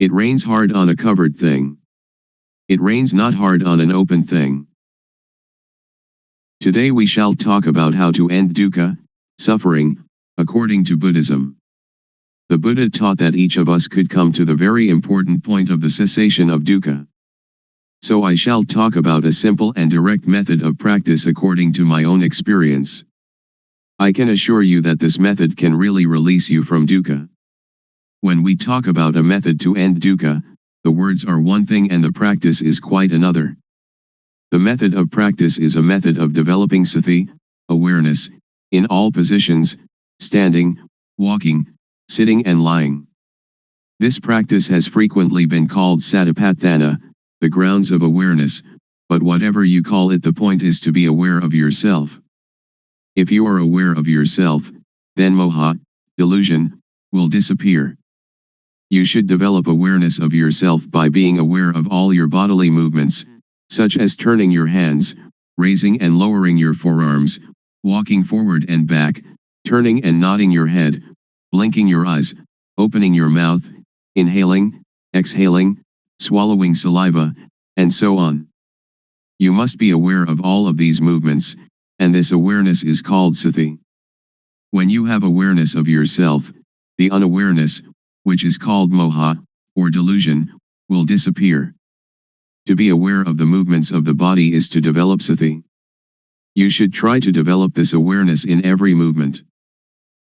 It rains hard on a covered thing. It rains not hard on an open thing. Today we shall talk about how to end dukkha, suffering, according to Buddhism. The Buddha taught that each of us could come to the very important point of the cessation of dukkha. So I shall talk about a simple and direct method of practice according to my own experience. I can assure you that this method can really release you from dukkha. When we talk about a method to end dukkha, the words are one thing and the practice is quite another. The method of practice is a method of developing sati, awareness, in all positions, standing, walking, sitting and lying. This practice has frequently been called satipatthana, the grounds of awareness, but whatever you call it, the point is to be aware of yourself. If you are aware of yourself, then moha, delusion, will disappear. You should develop awareness of yourself by being aware of all your bodily movements, such as turning your hands, raising and lowering your forearms, walking forward and back, turning and nodding your head, blinking your eyes, opening your mouth, inhaling, exhaling, swallowing saliva, and so on. You must be aware of all of these movements, and this awareness is called sati. When you have awareness of yourself, the unawareness, which is called moha, or delusion, will disappear. To be aware of the movements of the body is to develop sati. You should try to develop this awareness in every movement.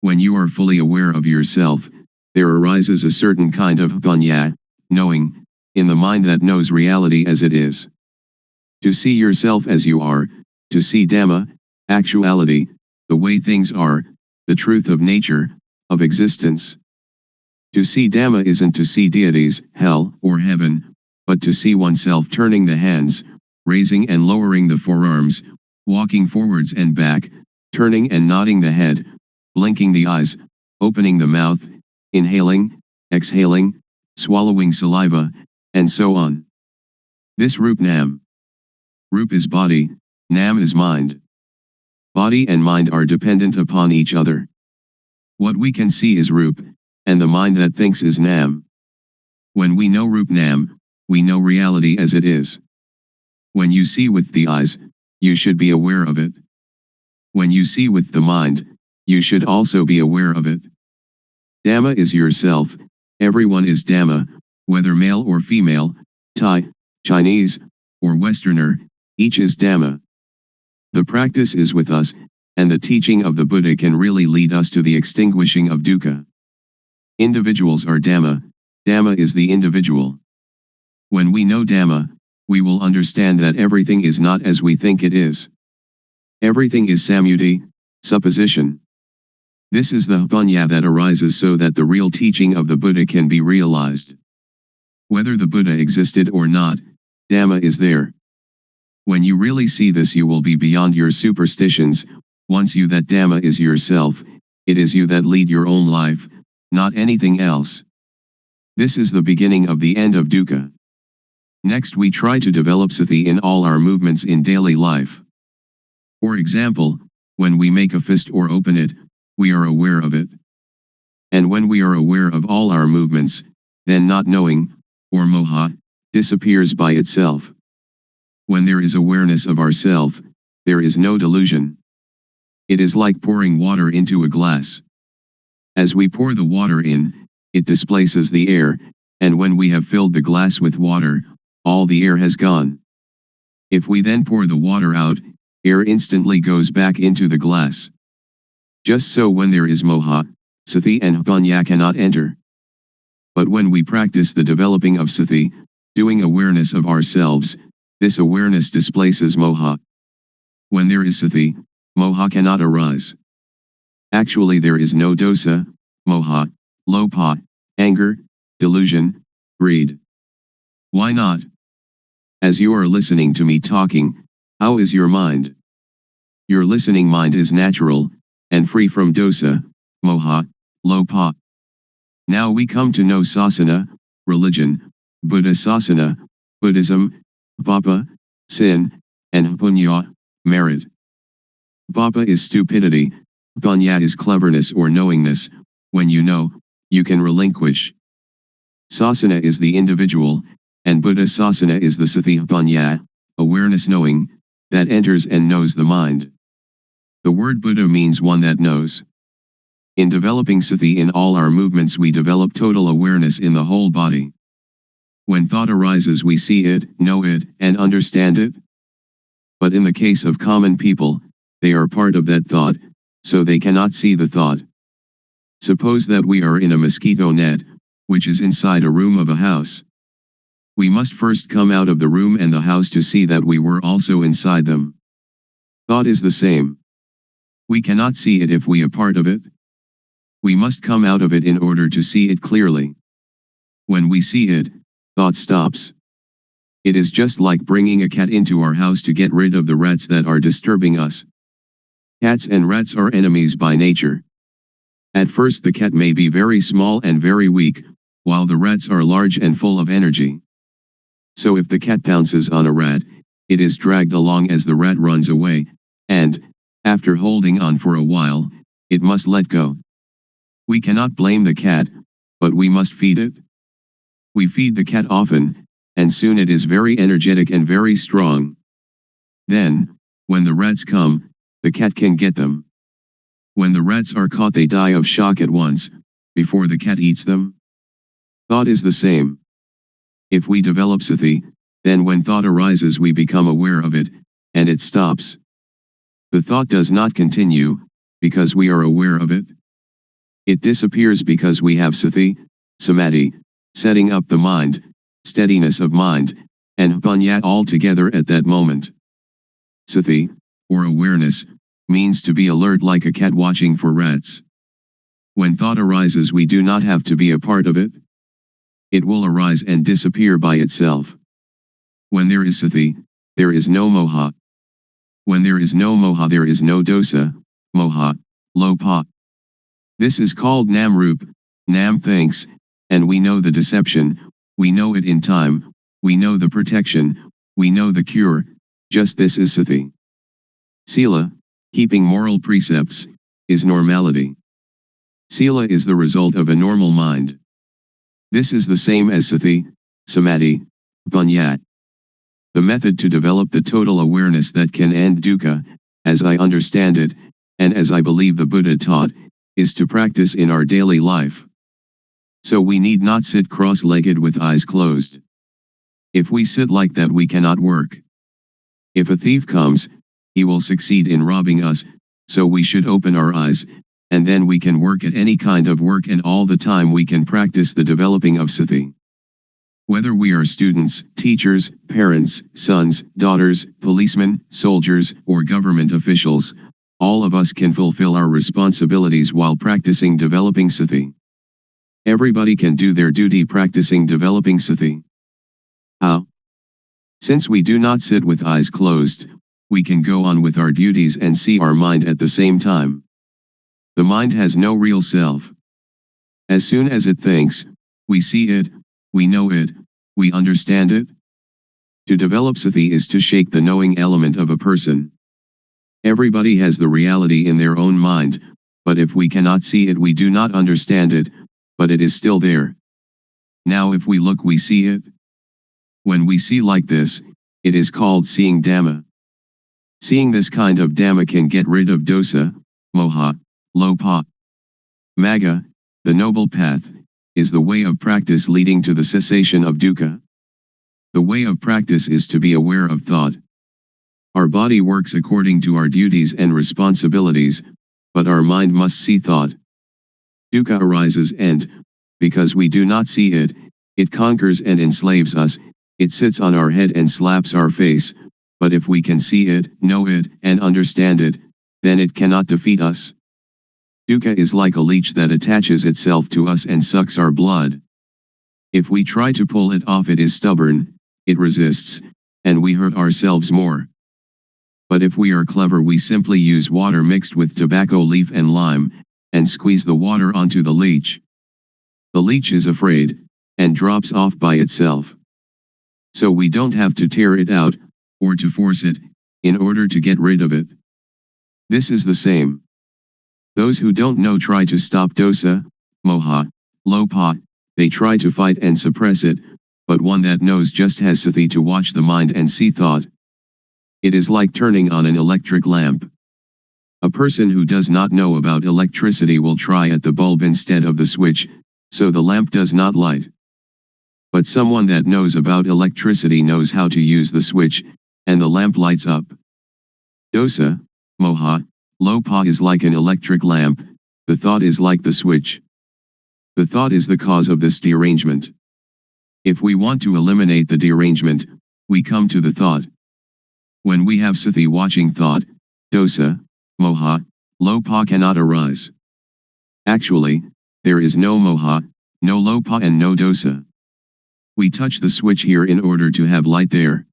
When you are fully aware of yourself, there arises a certain kind of panya, knowing, in the mind that knows reality as it is. To see yourself as you are, to see Dhamma, actuality, the way things are, the truth of nature, of existence. To see Dhamma isn't to see deities, hell, or heaven, but to see oneself turning the hands, raising and lowering the forearms, walking forwards and back, turning and nodding the head, blinking the eyes, opening the mouth, inhaling, exhaling, swallowing saliva, and so on. This Rup Nam. Rup is body, Nam is mind. Body and mind are dependent upon each other. What we can see is Rup, and the mind that thinks is Nam. When we know Rup Nam, we know reality as it is. When you see with the eyes, you should be aware of it. When you see with the mind, you should also be aware of it. Dhamma is yourself, everyone is Dhamma, whether male or female, Thai, Chinese, or Westerner, each is Dhamma. The practice is with us, and the teaching of the Buddha can really lead us to the extinguishing of dukkha. Individuals are Dhamma, Dhamma is the individual. When we know Dhamma, we will understand that everything is not as we think it is. Everything is samyuti, supposition. This is the panya that arises so that the real teaching of the Buddha can be realized. Whether the Buddha existed or not, Dhamma is there. When you really see this, you will be beyond your superstitions. Once you that Dhamma is yourself, it is you that lead your own life, not anything else. This is the beginning of the end of dukkha. Next we try to develop sati in all our movements in daily life. For example, when we make a fist or open it, we are aware of it. And when we are aware of all our movements, then not knowing, or moha, disappears by itself. When there is awareness of ourself, there is no delusion. It is like pouring water into a glass. As we pour the water in, it displaces the air, and when we have filled the glass with water, all the air has gone. If we then pour the water out, air instantly goes back into the glass. Just so when there is moha, sati and panya cannot enter. But when we practice the developing of sati, doing awareness of ourselves, this awareness displaces moha. When there is sati, moha cannot arise. Actually there is no dosa, moha, lopa, anger, delusion, greed. Why not? As you are listening to me talking, how is your mind? Your listening mind is natural, and free from dosa, moha, lopa. Now we come to know sasana, religion, Buddha sasana, Buddhism, papa, sin, and punya, merit. Papa is stupidity, punya is cleverness or knowingness. When you know, you can relinquish. Sasana is the individual, and Buddha sasana is the sati punya, awareness knowing, that enters and knows the mind. The word Buddha means one that knows. In developing sati in all our movements we develop total awareness in the whole body. When thought arises we see it, know it, and understand it. But in the case of common people, they are part of that thought, so they cannot see the thought. Suppose that we are in a mosquito net, which is inside a room of a house. We must first come out of the room and the house to see that we were also inside them. Thought is the same. We cannot see it if we are part of it. We must come out of it in order to see it clearly. When we see it, thought stops. It is just like bringing a cat into our house to get rid of the rats that are disturbing us. Cats and rats are enemies by nature. At first the cat may be very small and very weak, while the rats are large and full of energy. So if the cat pounces on a rat, it is dragged along as the rat runs away, and, after holding on for a while, it must let go. We cannot blame the cat, but we must feed it. We feed the cat often, and soon it is very energetic and very strong. Then, when the rats come, the cat can get them. When the rats are caught they die of shock at once, before the cat eats them. Thought is the same. If we develop sati, then when thought arises we become aware of it, and it stops. The thought does not continue, because we are aware of it. It disappears because we have sati, samadhi, setting up the mind, steadiness of mind, and punya all together at that moment. Sati, or awareness, means to be alert like a cat watching for rats. When thought arises we do not have to be a part of it. It will arise and disappear by itself. When there is sati, there is no moha. When there is no moha there is no dosa, moha, lopa. This is called nam-rup, nam thinks, and we know the deception, we know it in time, we know the protection, we know the cure, just this is sati. Sila, keeping moral precepts, is normality. Sila is the result of a normal mind. This is the same as sati, samadhi, punya. The method to develop the total awareness that can end dukkha, as I understand it, and as I believe the Buddha taught, is to practice in our daily life. So we need not sit cross-legged with eyes closed. If we sit like that we cannot work. If a thief comes, he will succeed in robbing us, so we should open our eyes, and then we can work at any kind of work and all the time we can practice the developing of sati. Whether we are students, teachers, parents, sons, daughters, policemen, soldiers, or government officials, all of us can fulfill our responsibilities while practicing developing sati. Everybody can do their duty practicing developing sati. How? Since we do not sit with eyes closed, we can go on with our duties and see our mind at the same time. The mind has no real self. As soon as it thinks, we see it, we know it, we understand it. To develop sati is to shake the knowing element of a person. Everybody has the reality in their own mind, but if we cannot see it we do not understand it, but it is still there. Now if we look we see it. When we see like this, it is called seeing Dhamma. Seeing this kind of Dhamma can get rid of dosa, moha, lopa. Magga, the noble path, is the way of practice leading to the cessation of dukkha. The way of practice is to be aware of thought. Our body works according to our duties and responsibilities, but our mind must see thought. Dukkha arises and, because we do not see it, it conquers and enslaves us, it sits on our head and slaps our face, but if we can see it, know it, and understand it, then it cannot defeat us. Dukkha is like a leech that attaches itself to us and sucks our blood. If we try to pull it off, it is stubborn, it resists, and we hurt ourselves more. But if we are clever, we simply use water mixed with tobacco leaf and lime, and squeeze the water onto the leech. The leech is afraid, and drops off by itself. So we don't have to tear it out, or to force it, in order to get rid of it. This is the same. Those who don't know try to stop dosa, moha, lopa, they try to fight and suppress it, but one that knows just has sati to watch the mind and see thought. It is like turning on an electric lamp. A person who does not know about electricity will try at the bulb instead of the switch, so the lamp does not light. But someone that knows about electricity knows how to use the switch, and the lamp lights up. Dosa, moha, lopa is like an electric lamp, the thought is like the switch. The thought is the cause of this derangement. If we want to eliminate the derangement, we come to the thought. When we have sati watching thought, dosa, moha, lopa cannot arise. Actually, there is no moha, no lopa and no dosa. We touch the switch here in order to have light there.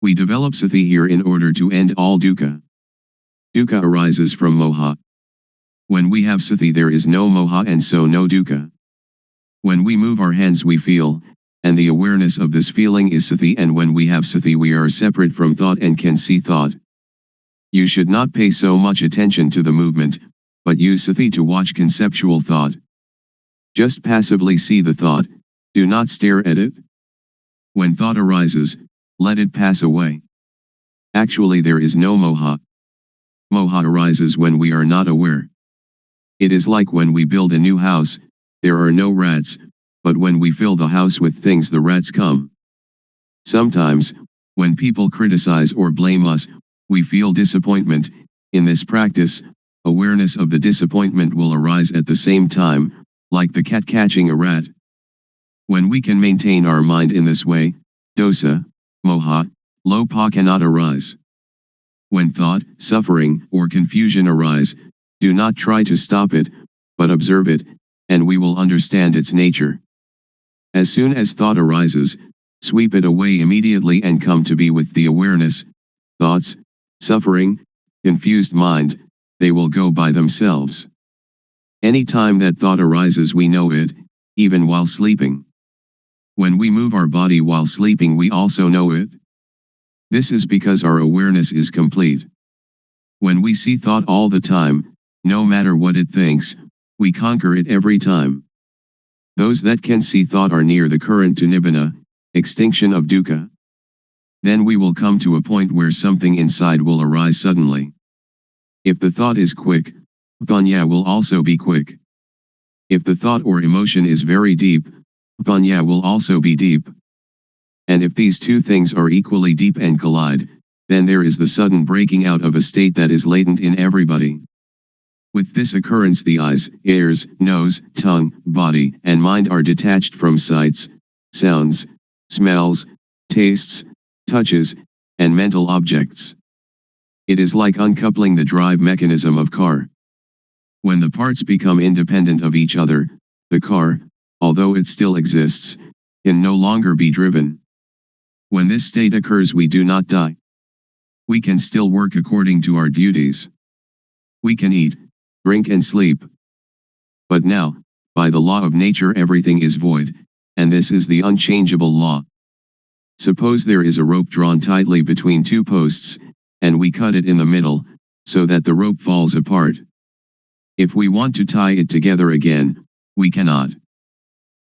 We develop sati here in order to end all dukkha. Dukkha arises from moha. When we have sati there is no moha and so no dukkha. When we move our hands we feel, and the awareness of this feeling is sati, and when we have sati we are separate from thought and can see thought. You should not pay so much attention to the movement, but use sati to watch conceptual thought. Just passively see the thought, do not stare at it. When thought arises, let it pass away. Actually there is no moha. Moha arises when we are not aware. It is like when we build a new house, there are no rats, but when we fill the house with things the rats come. Sometimes, when people criticize or blame us, we feel disappointment. In this practice, awareness of the disappointment will arise at the same time, like the cat catching a rat. When we can maintain our mind in this way, dosa, moha, lopa cannot arise. When thought, suffering, or confusion arise, do not try to stop it, but observe it, and we will understand its nature. As soon as thought arises, sweep it away immediately and come to be with the awareness. Thoughts, suffering, confused mind, they will go by themselves. Any time that thought arises we know it, even while sleeping. When we move our body while sleeping we also know it. This is because our awareness is complete. When we see thought all the time, no matter what it thinks, we conquer it every time. Those that can see thought are near the current to nibbana, extinction of dukkha. Then we will come to a point where something inside will arise suddenly. If the thought is quick, panya will also be quick. If the thought or emotion is very deep, panya will also be deep. And if these two things are equally deep and collide, then there is the sudden breaking out of a state that is latent in everybody. With this occurrence the eyes, ears, nose, tongue, body, and mind are detached from sights, sounds, smells, tastes, touches, and mental objects. It is like uncoupling the drive mechanism of car. When the parts become independent of each other, the car, although it still exists, can no longer be driven. When this state occurs we do not die. We can still work according to our duties. We can eat, drink and sleep. But now, by the law of nature everything is void, and this is the unchangeable law. Suppose there is a rope drawn tightly between two posts, and we cut it in the middle, so that the rope falls apart. If we want to tie it together again, we cannot.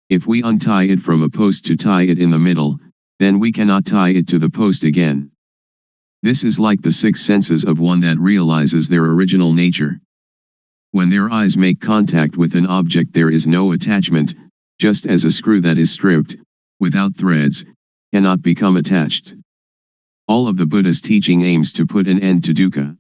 If we untie it from a post to tie it in the middle, then we cannot tie it to the post again. This is like the six senses of one that realizes their original nature. When their eyes make contact with an object there is no attachment, just as a screw that is stripped, without threads, cannot become attached. All of the Buddha's teaching aims to put an end to dukkha.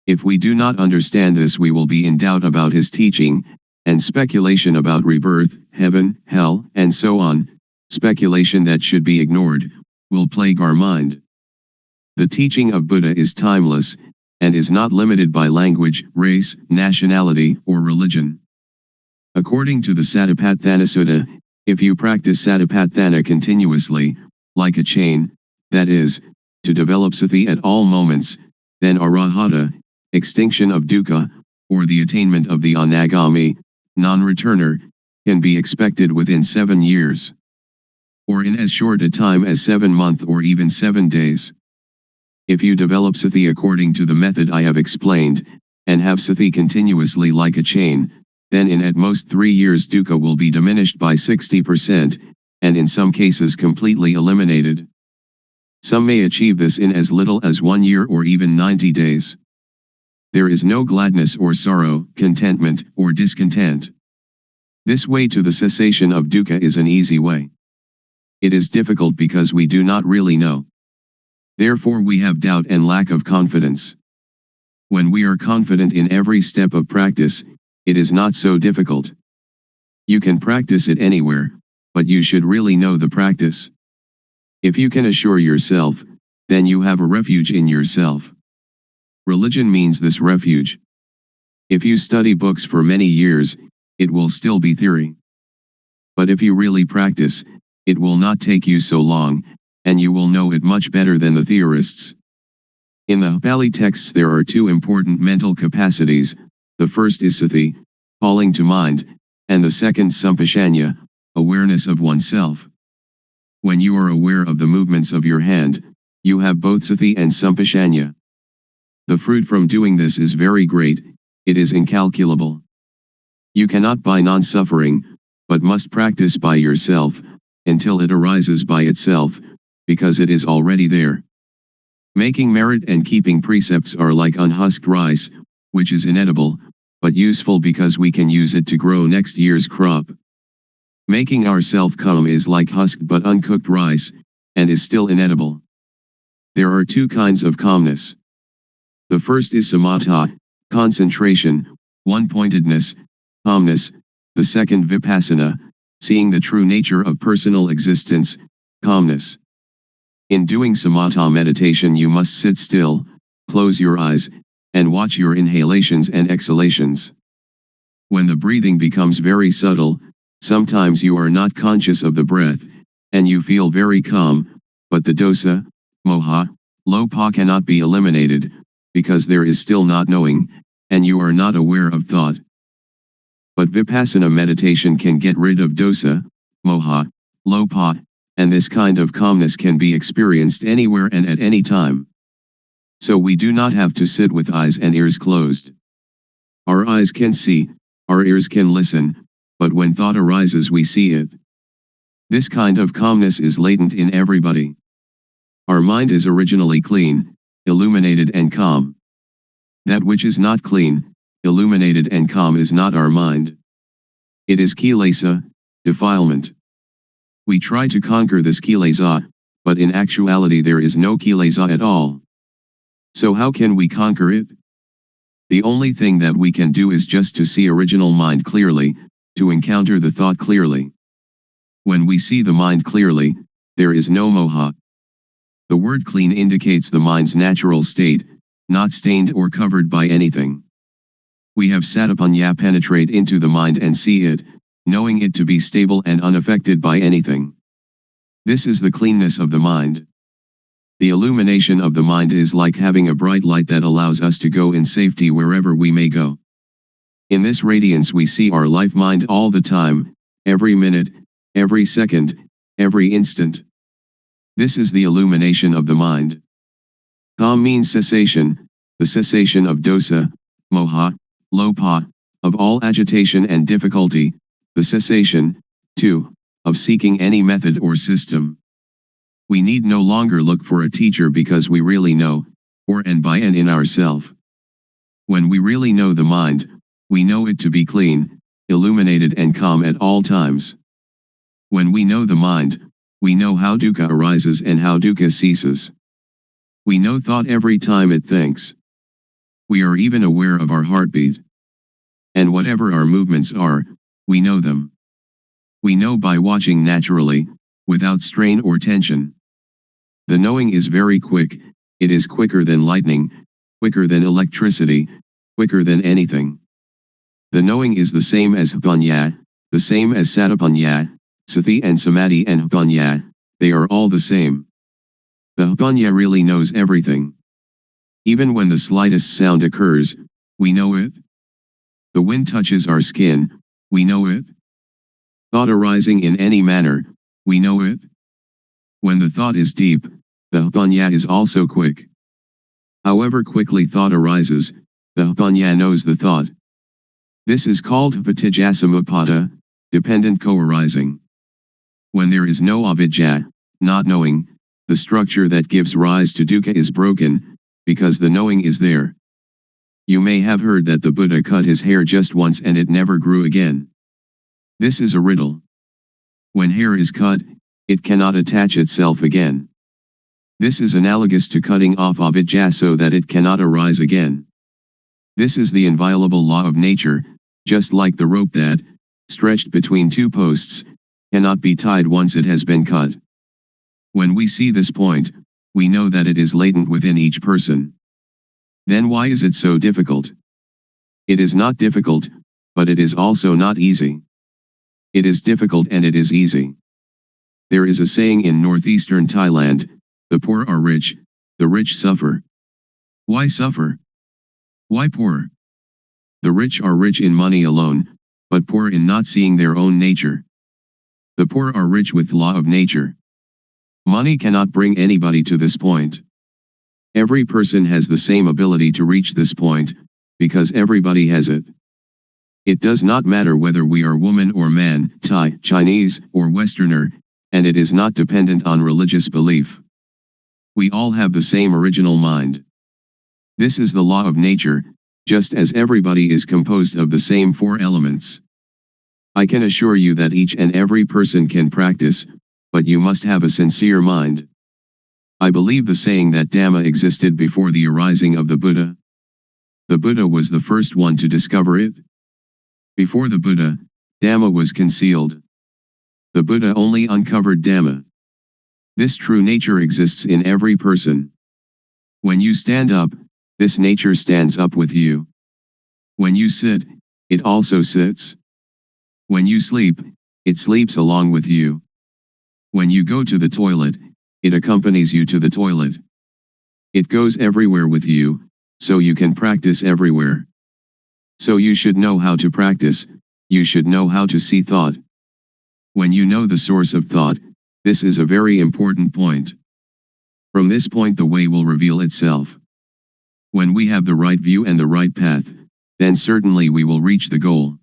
If we do not understand this we will be in doubt about his teaching, and speculation about rebirth, heaven, hell, and so on, speculation that should be ignored, will plague our mind. The teaching of Buddha is timeless, and is not limited by language, race, nationality, or religion. According to the Satipatthana Sutta, if you practice Satipatthana continuously, like a chain, that is, to develop sati at all moments, then arahata, extinction of dukkha, or the attainment of the anagami, non-returner, can be expected within 7 years. Or in as short a time as 7 months or even 7 days. If you develop sati according to the method I have explained, and have sati continuously like a chain, then in at most 3 years dukkha will be diminished by 60%, and in some cases completely eliminated. Some may achieve this in as little as 1 year or even 90 days. There is no gladness or sorrow, contentment or discontent. This way to the cessation of dukkha is an easy way. It is difficult because we do not really know. Therefore we have doubt and lack of confidence. When we are confident in every step of practice, it is not so difficult. You can practice it anywhere, but you should really know the practice. If you can assure yourself, then you have a refuge in yourself. Religion means this refuge. If you study books for many years, it will still be theory. But if you really practice, it will not take you so long, and you will know it much better than the theorists. In the Pali texts there are 2 important mental capacities, the first is sati, calling to mind, and the second sampashanya, awareness of oneself. When you are aware of the movements of your hand, you have both sati and sampashanya. The fruit from doing this is very great, it is incalculable. You cannot buy non-suffering, but must practice by yourself, until it arises by itself, because it is already there. Making merit and keeping precepts are like unhusked rice, which is inedible, but useful because we can use it to grow next year's crop. Making ourself calm is like husked but uncooked rice, and is still inedible. There are 2 kinds of calmness. The first is samatha, concentration, one-pointedness, calmness, the second vipassana, seeing the true nature of personal existence, calmness. In doing samatha meditation you must sit still, close your eyes, and watch your inhalations and exhalations. When the breathing becomes very subtle, sometimes you are not conscious of the breath, and you feel very calm, but the dosa, moha, lopa cannot be eliminated, because there is still not knowing, and you are not aware of thought. But vipassana meditation can get rid of dosa, moha, lopa, and this kind of calmness can be experienced anywhere and at any time. So we do not have to sit with eyes and ears closed. Our eyes can see, our ears can listen, but when thought arises we see it. This kind of calmness is latent in everybody. Our mind is originally clean, illuminated and calm. That which is not clean, illuminated and calm is not our mind. It is kilesa, defilement. We try to conquer this kilesa, but in actuality there is no kilesa at all. So how can we conquer it? The only thing that we can do is just to see original mind clearly, to encounter the thought clearly. When we see the mind clearly, there is no moha. The word clean indicates the mind's natural state, not stained or covered by anything. We have satipanya penetrate into the mind and see it, knowing it to be stable and unaffected by anything. This is the cleanness of the mind. The illumination of the mind is like having a bright light that allows us to go in safety wherever we may go. In this radiance we see our life mind all the time, every minute, every second, every instant. This is the illumination of the mind. Calm means cessation, the cessation of dosa, moha, lopa, of all agitation and difficulty, the cessation, too, of seeking any method or system. We need no longer look for a teacher because we really know, for and by and in ourself. When we really know the mind, we know it to be clean, illuminated and calm at all times. When we know the mind, we know how dukkha arises and how dukkha ceases. We know thought every time it thinks. We are even aware of our heartbeat. And whatever our movements are, we know them. We know by watching naturally, without strain or tension. The knowing is very quick, it is quicker than lightning, quicker than electricity, quicker than anything. The knowing is the same as Hpanya, the same as Satipanya, Sati and Samadhi and Hpanya, they are all the same. The Hpanya really knows everything. Even when the slightest sound occurs, we know it. The wind touches our skin, we know it. Thought arising in any manner, we know it. When the thought is deep, the Hpanya is also quick. However quickly thought arises, the Hpanya knows the thought. This is called Patijjasamuppada, dependent co-arising. When there is no avidya, not knowing, the structure that gives rise to dukkha is broken, because the knowing is there. You may have heard that the Buddha cut his hair just once and it never grew again. This is a riddle. When hair is cut, it cannot attach itself again. This is analogous to cutting off avidya so that it cannot arise again. This is the inviolable law of nature, just like the rope that, stretched between two posts, cannot be tied once it has been cut. When we see this point, we know that it is latent within each person. Then why is it so difficult? It is not difficult, but it is also not easy. It is difficult and it is easy. There is a saying in northeastern Thailand, the poor are rich, the rich suffer. Why suffer? Why poor? The rich are rich in money alone, but poor in not seeing their own nature. The poor are rich with law of nature. Money cannot bring anybody to this point. Every person has the same ability to reach this point, because everybody has it. It does not matter whether we are woman or man, Thai, Chinese, or Westerner, and it is not dependent on religious belief. We all have the same original mind. This is the law of nature, just as everybody is composed of the same four elements. I can assure you that each and every person can practice, but you must have a sincere mind. I believe the saying that Dhamma existed before the arising of the Buddha. The Buddha was the first one to discover it. Before the Buddha, Dhamma was concealed. The Buddha only uncovered Dhamma. This true nature exists in every person. When you stand up, this nature stands up with you. When you sit, it also sits. When you sleep, it sleeps along with you. When you go to the toilet, it accompanies you to the toilet. It goes everywhere with you, so you can practice everywhere. So you should know how to practice, you should know how to see thought. When you know the source of thought, this is a very important point. From this point the way will reveal itself. When we have the right view and the right path, then certainly we will reach the goal.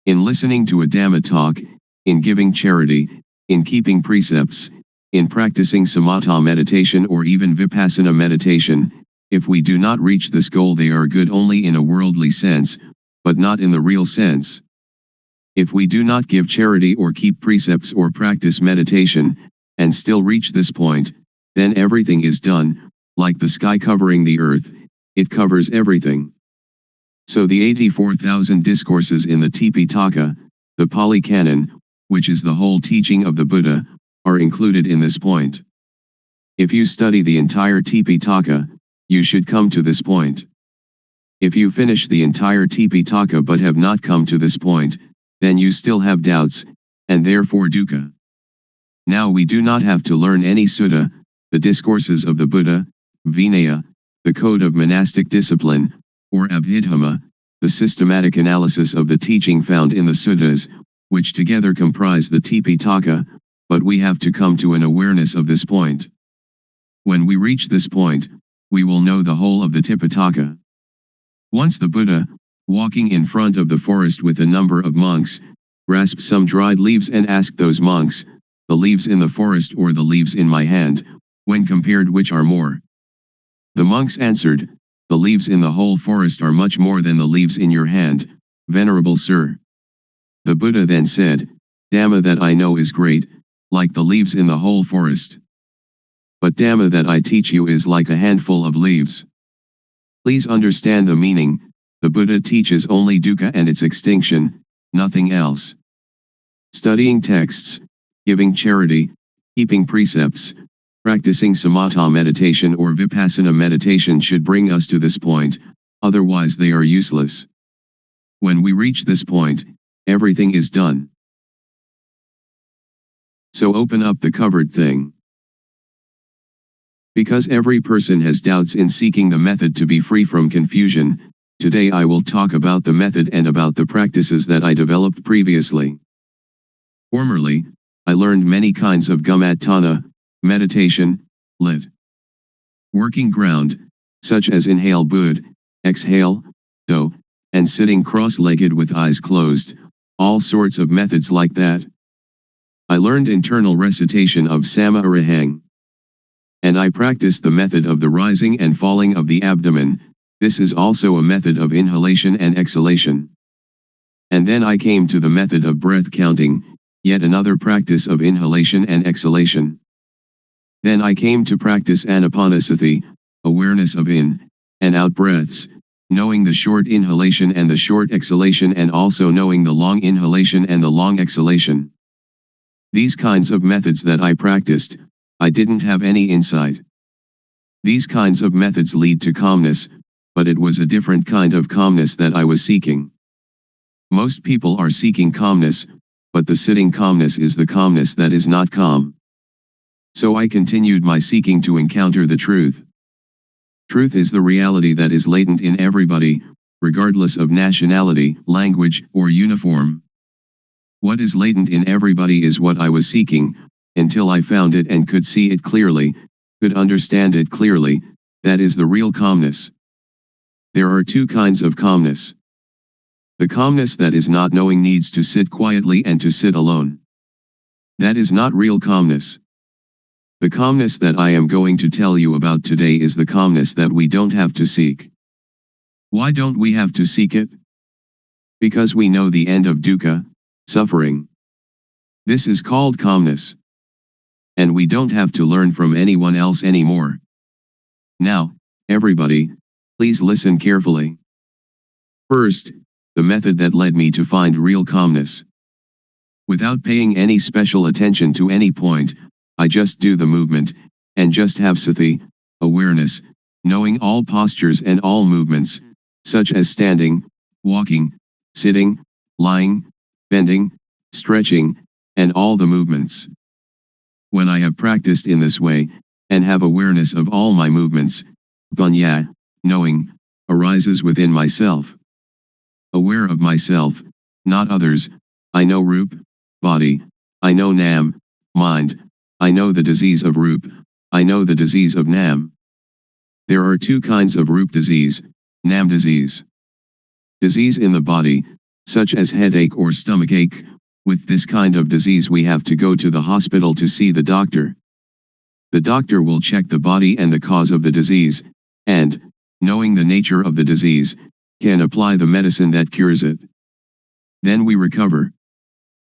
In listening to a Dhamma talk, in giving charity, in keeping precepts, in practicing samatha meditation or even Vipassana meditation, if we do not reach this goal they are good only in a worldly sense, but not in the real sense. If we do not give charity or keep precepts or practice meditation, and still reach this point, then everything is done, like the sky covering the earth, it covers everything. So the 84,000 discourses in the Tipitaka, the Pali Canon, which is the whole teaching of the Buddha, are included in this point. If you study the entire Tipitaka, you should come to this point. If you finish the entire Tipitaka but have not come to this point, then you still have doubts, and therefore dukkha. Now we do not have to learn any sutta, the discourses of the Buddha, Vinaya, the code of monastic discipline, or Abhidhamma, the systematic analysis of the teaching found in the suttas, which together comprise the Tipitaka, but we have to come to an awareness of this point. When we reach this point, we will know the whole of the Tipitaka. Once the Buddha, walking in front of the forest with a number of monks, grasped some dried leaves and asked those monks, the leaves in the forest or the leaves in my hand, when compared which are more? The monks answered, the leaves in the whole forest are much more than the leaves in your hand, venerable sir. The Buddha then said, Dhamma that I know is great, like the leaves in the whole forest. But Dhamma that I teach you is like a handful of leaves. Please understand the meaning, the Buddha teaches only dukkha and its extinction, nothing else. Studying texts, giving charity, keeping precepts, Practicing samatha meditation or vipassana meditation should bring us to this point, otherwise they are useless. When we reach this point, everything is done. So open up the covered thing. Because every person has doubts in seeking the method to be free from confusion, today I will talk about the method and about the practices that I developed previously. Formerly, I learned many kinds of gumatana, meditation, lit. Working ground, such as inhale bud, exhale, do, and sitting cross-legged with eyes closed, all sorts of methods like that. I learned internal recitation of sama arahang. And I practiced the method of the rising and falling of the abdomen. This is also a method of inhalation and exhalation. And then I came to the method of breath counting, yet another practice of inhalation and exhalation. Then I came to practice anapanasati, awareness of in and out breaths, knowing the short inhalation and the short exhalation, and also knowing the long inhalation and the long exhalation. These kinds of methods that I practiced, I didn't have any insight. These kinds of methods lead to calmness, but it was a different kind of calmness that I was seeking. Most people are seeking calmness, but the sitting calmness is the calmness that is not calm. So I continued my seeking to encounter the truth. Truth is the reality that is latent in everybody, regardless of nationality, language, or uniform. What is latent in everybody is what I was seeking, until I found it and could see it clearly, could understand it clearly. That is the real calmness. There are two kinds of calmness. The calmness that is not knowing needs to sit quietly and to sit alone. That is not real calmness. The calmness that I am going to tell you about today is the calmness that we don't have to seek. Why don't we have to seek it? Because we know the end of dukkha, suffering. This is called calmness. And we don't have to learn from anyone else anymore. Now, everybody, please listen carefully. First, the method that led me to find real calmness. Without paying any special attention to any point, I just do the movement, and just have sati, awareness, knowing all postures and all movements, such as standing, walking, sitting, lying, bending, stretching, and all the movements. When I have practiced in this way, and have awareness of all my movements, panya, knowing, arises within myself. Aware of myself, not others, I know rup, body, I know nam, mind, I know the disease of rup, I know the disease of nam. There are two kinds of rup disease, nam disease. Disease in the body, such as headache or stomachache. With this kind of disease we have to go to the hospital to see the doctor. The doctor will check the body and the cause of the disease, and, knowing the nature of the disease, can apply the medicine that cures it. Then we recover.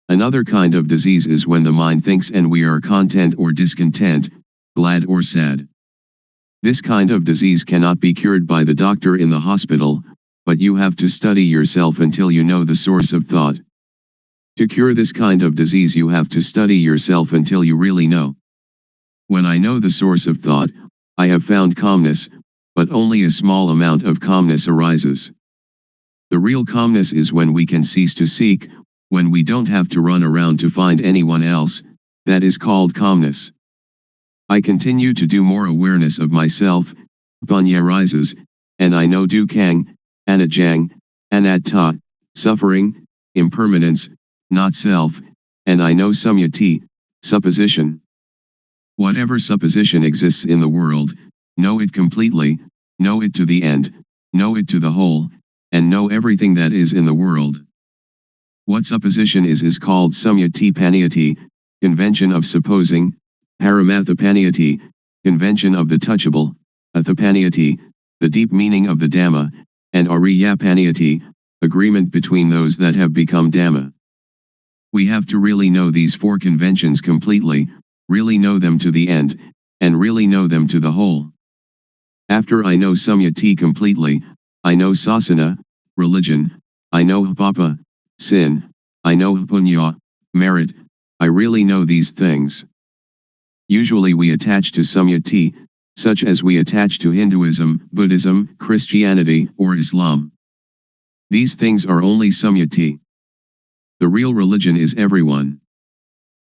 Another kind of disease is when the mind thinks and we are content or discontent, glad or sad. This kind of disease cannot be cured by the doctor in the hospital, but you have to study yourself until you know the source of thought. To cure this kind of disease you have to study yourself until you really know. When I know the source of thought, I have found calmness, but only a small amount of calmness arises. The real calmness is when we can cease to seek, when we don't have to run around to find anyone else. That is called calmness. I continue to do more awareness of myself, panya rises, and I know dukkang, anajang, anatta, suffering, impermanence, not self, and I know samyati, supposition. Whatever supposition exists in the world, know it completely, know it to the end, know it to the whole, and know everything that is in the world. What supposition is called samyati paniyati, convention of supposing, paramathapaniyati, convention of the touchable, athapaniyati, the deep meaning of the Dhamma, and ariyapaniyati, agreement between those that have become Dhamma. We have to really know these four conventions completely, really know them to the end, and really know them to the whole. After I know samyati completely, I know sasana, religion, I know papa, sin, I know punya, merit, I really know these things. Usually we attach to samyati, such as we attach to Hinduism, Buddhism, Christianity, or Islam. These things are only samyati. The real religion is everyone.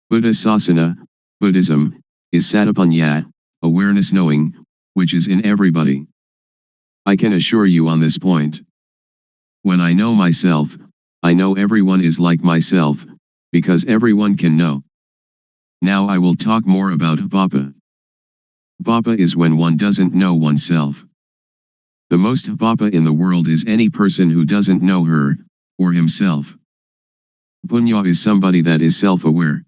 Buddha Sasana, Buddhism, is satapanya, awareness knowing, which is in everybody. I can assure you on this point. When I know myself, I know everyone is like myself, because everyone can know. Now I will talk more about vipapa. Vipapa is when one doesn't know oneself. The most vipapa in the world is any person who doesn't know her, or himself. Punya is somebody that is self-aware.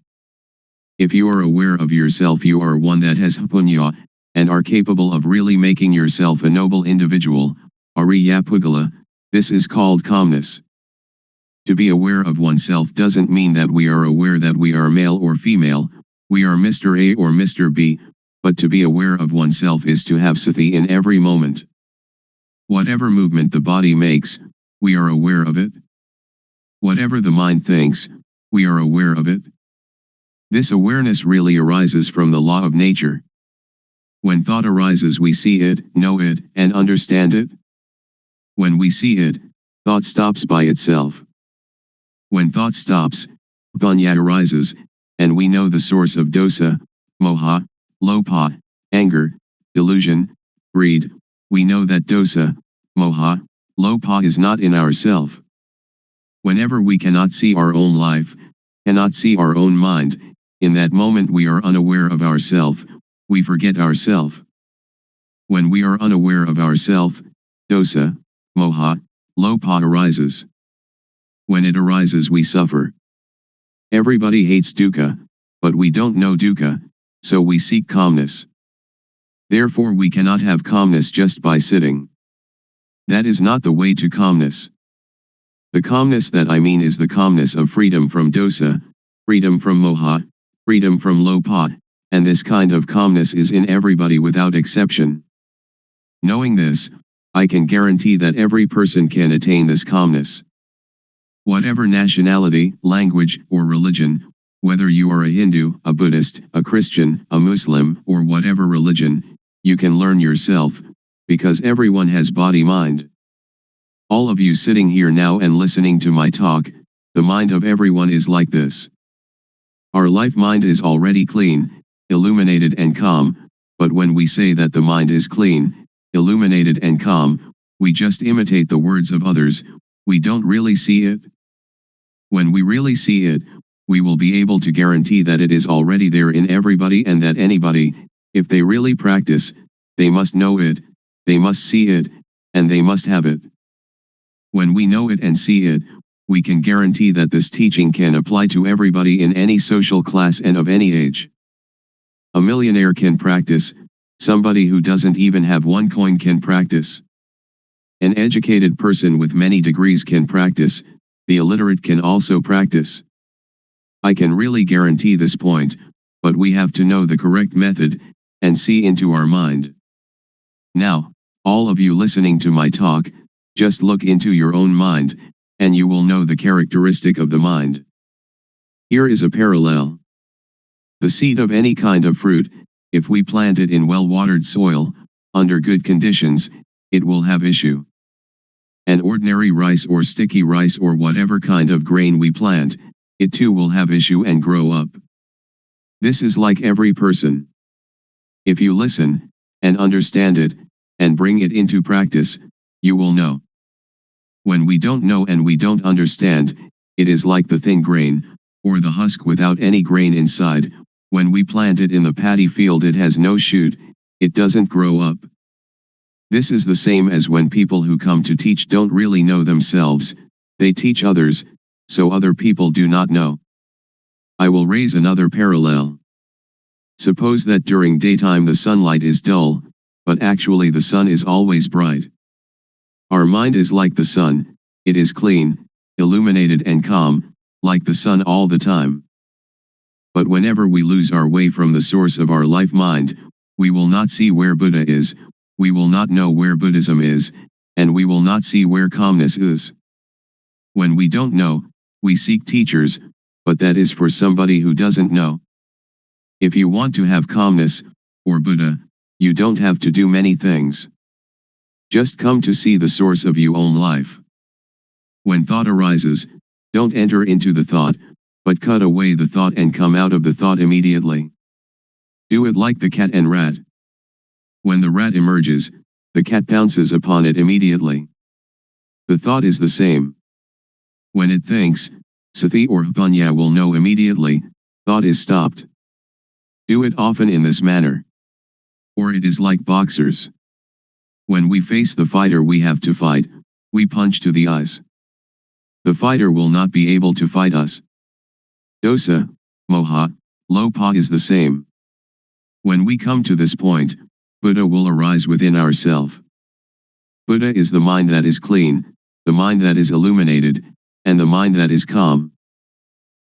If you are aware of yourself, you are one that has punya, and are capable of really making yourself a noble individual, ariya pugala. This is called calmness. To be aware of oneself doesn't mean that we are aware that we are male or female, we are Mr. A or Mr. B, but to be aware of oneself is to have sati in every moment. Whatever movement the body makes, we are aware of it. Whatever the mind thinks, we are aware of it. This awareness really arises from the law of nature. When thought arises, we see it, know it, and understand it. When we see it, thought stops by itself. When thought stops, punya arises, and we know the source of dosa, moha, lopa, anger, delusion, greed. We know that dosa, moha, lopa is not in ourself. Whenever we cannot see our own life, cannot see our own mind, in that moment we are unaware of ourself, we forget ourself. When we are unaware of ourself, dosa, moha, lopa arises. When it arises, we suffer. Everybody hates dukkha, but we don't know dukkha, so we seek calmness. Therefore we cannot have calmness just by sitting. That is not the way to calmness. The calmness that I mean is the calmness of freedom from dosa, freedom from moha, freedom from lopa, and this kind of calmness is in everybody without exception. Knowing this, I can guarantee that every person can attain this calmness. Whatever nationality, language, or religion, whether you are a Hindu, a Buddhist, a Christian, a Muslim, or whatever religion, you can learn yourself, because everyone has body-mind. All of you sitting here now and listening to my talk, the mind of everyone is like this. Our life mind is already clean, illuminated and calm, but when we say that the mind is clean, illuminated and calm, we just imitate the words of others, we don't really see it. When we really see it, we will be able to guarantee that it is already there in everybody and that anybody, if they really practice, they must know it, they must see it, and they must have it. When we know it and see it, we can guarantee that this teaching can apply to everybody in any social class and of any age. A millionaire can practice, somebody who doesn't even have one coin can practice. An educated person with many degrees can practice, the illiterate can also practice. I can really guarantee this point, but we have to know the correct method, and see into our mind. Now, all of you listening to my talk, just look into your own mind, and you will know the characteristic of the mind. Here is a parallel. The seed of any kind of fruit, if we plant it in well-watered soil, under good conditions, it will have issue. An ordinary rice or sticky rice or whatever kind of grain we plant, it too will have issue and grow up. This is like every person. If you listen, and understand it, and bring it into practice, you will know. When we don't know and we don't understand, it is like the thin grain, or the husk without any grain inside. When we plant it in the paddy field, it has no shoot, it doesn't grow up. This is the same as when people who come to teach don't really know themselves, they teach others, so other people do not know. I will raise another parallel. Suppose that during daytime the sunlight is dull, but actually the sun is always bright. Our mind is like the sun, it is clean, illuminated and calm, like the sun all the time. But whenever we lose our way from the source of our life mind, we will not see where Buddha is, we will not know where Buddhism is, and we will not see where calmness is. When we don't know, we seek teachers, but that is for somebody who doesn't know. If you want to have calmness, or Buddha, you don't have to do many things. Just come to see the source of your own life. When thought arises, don't enter into the thought, but cut away the thought and come out of the thought immediately. Do it like the cat and rat. When the rat emerges, the cat pounces upon it immediately. The thought is the same. When it thinks, sati or panya will know immediately, thought is stopped. Do it often in this manner. Or it is like boxers. When we face the fighter we have to fight, we punch to the eyes. The fighter will not be able to fight us. Dosa, moha, lopa is the same. When we come to this point, Buddha will arise within ourself. Buddha is the mind that is clean, the mind that is illuminated, and the mind that is calm.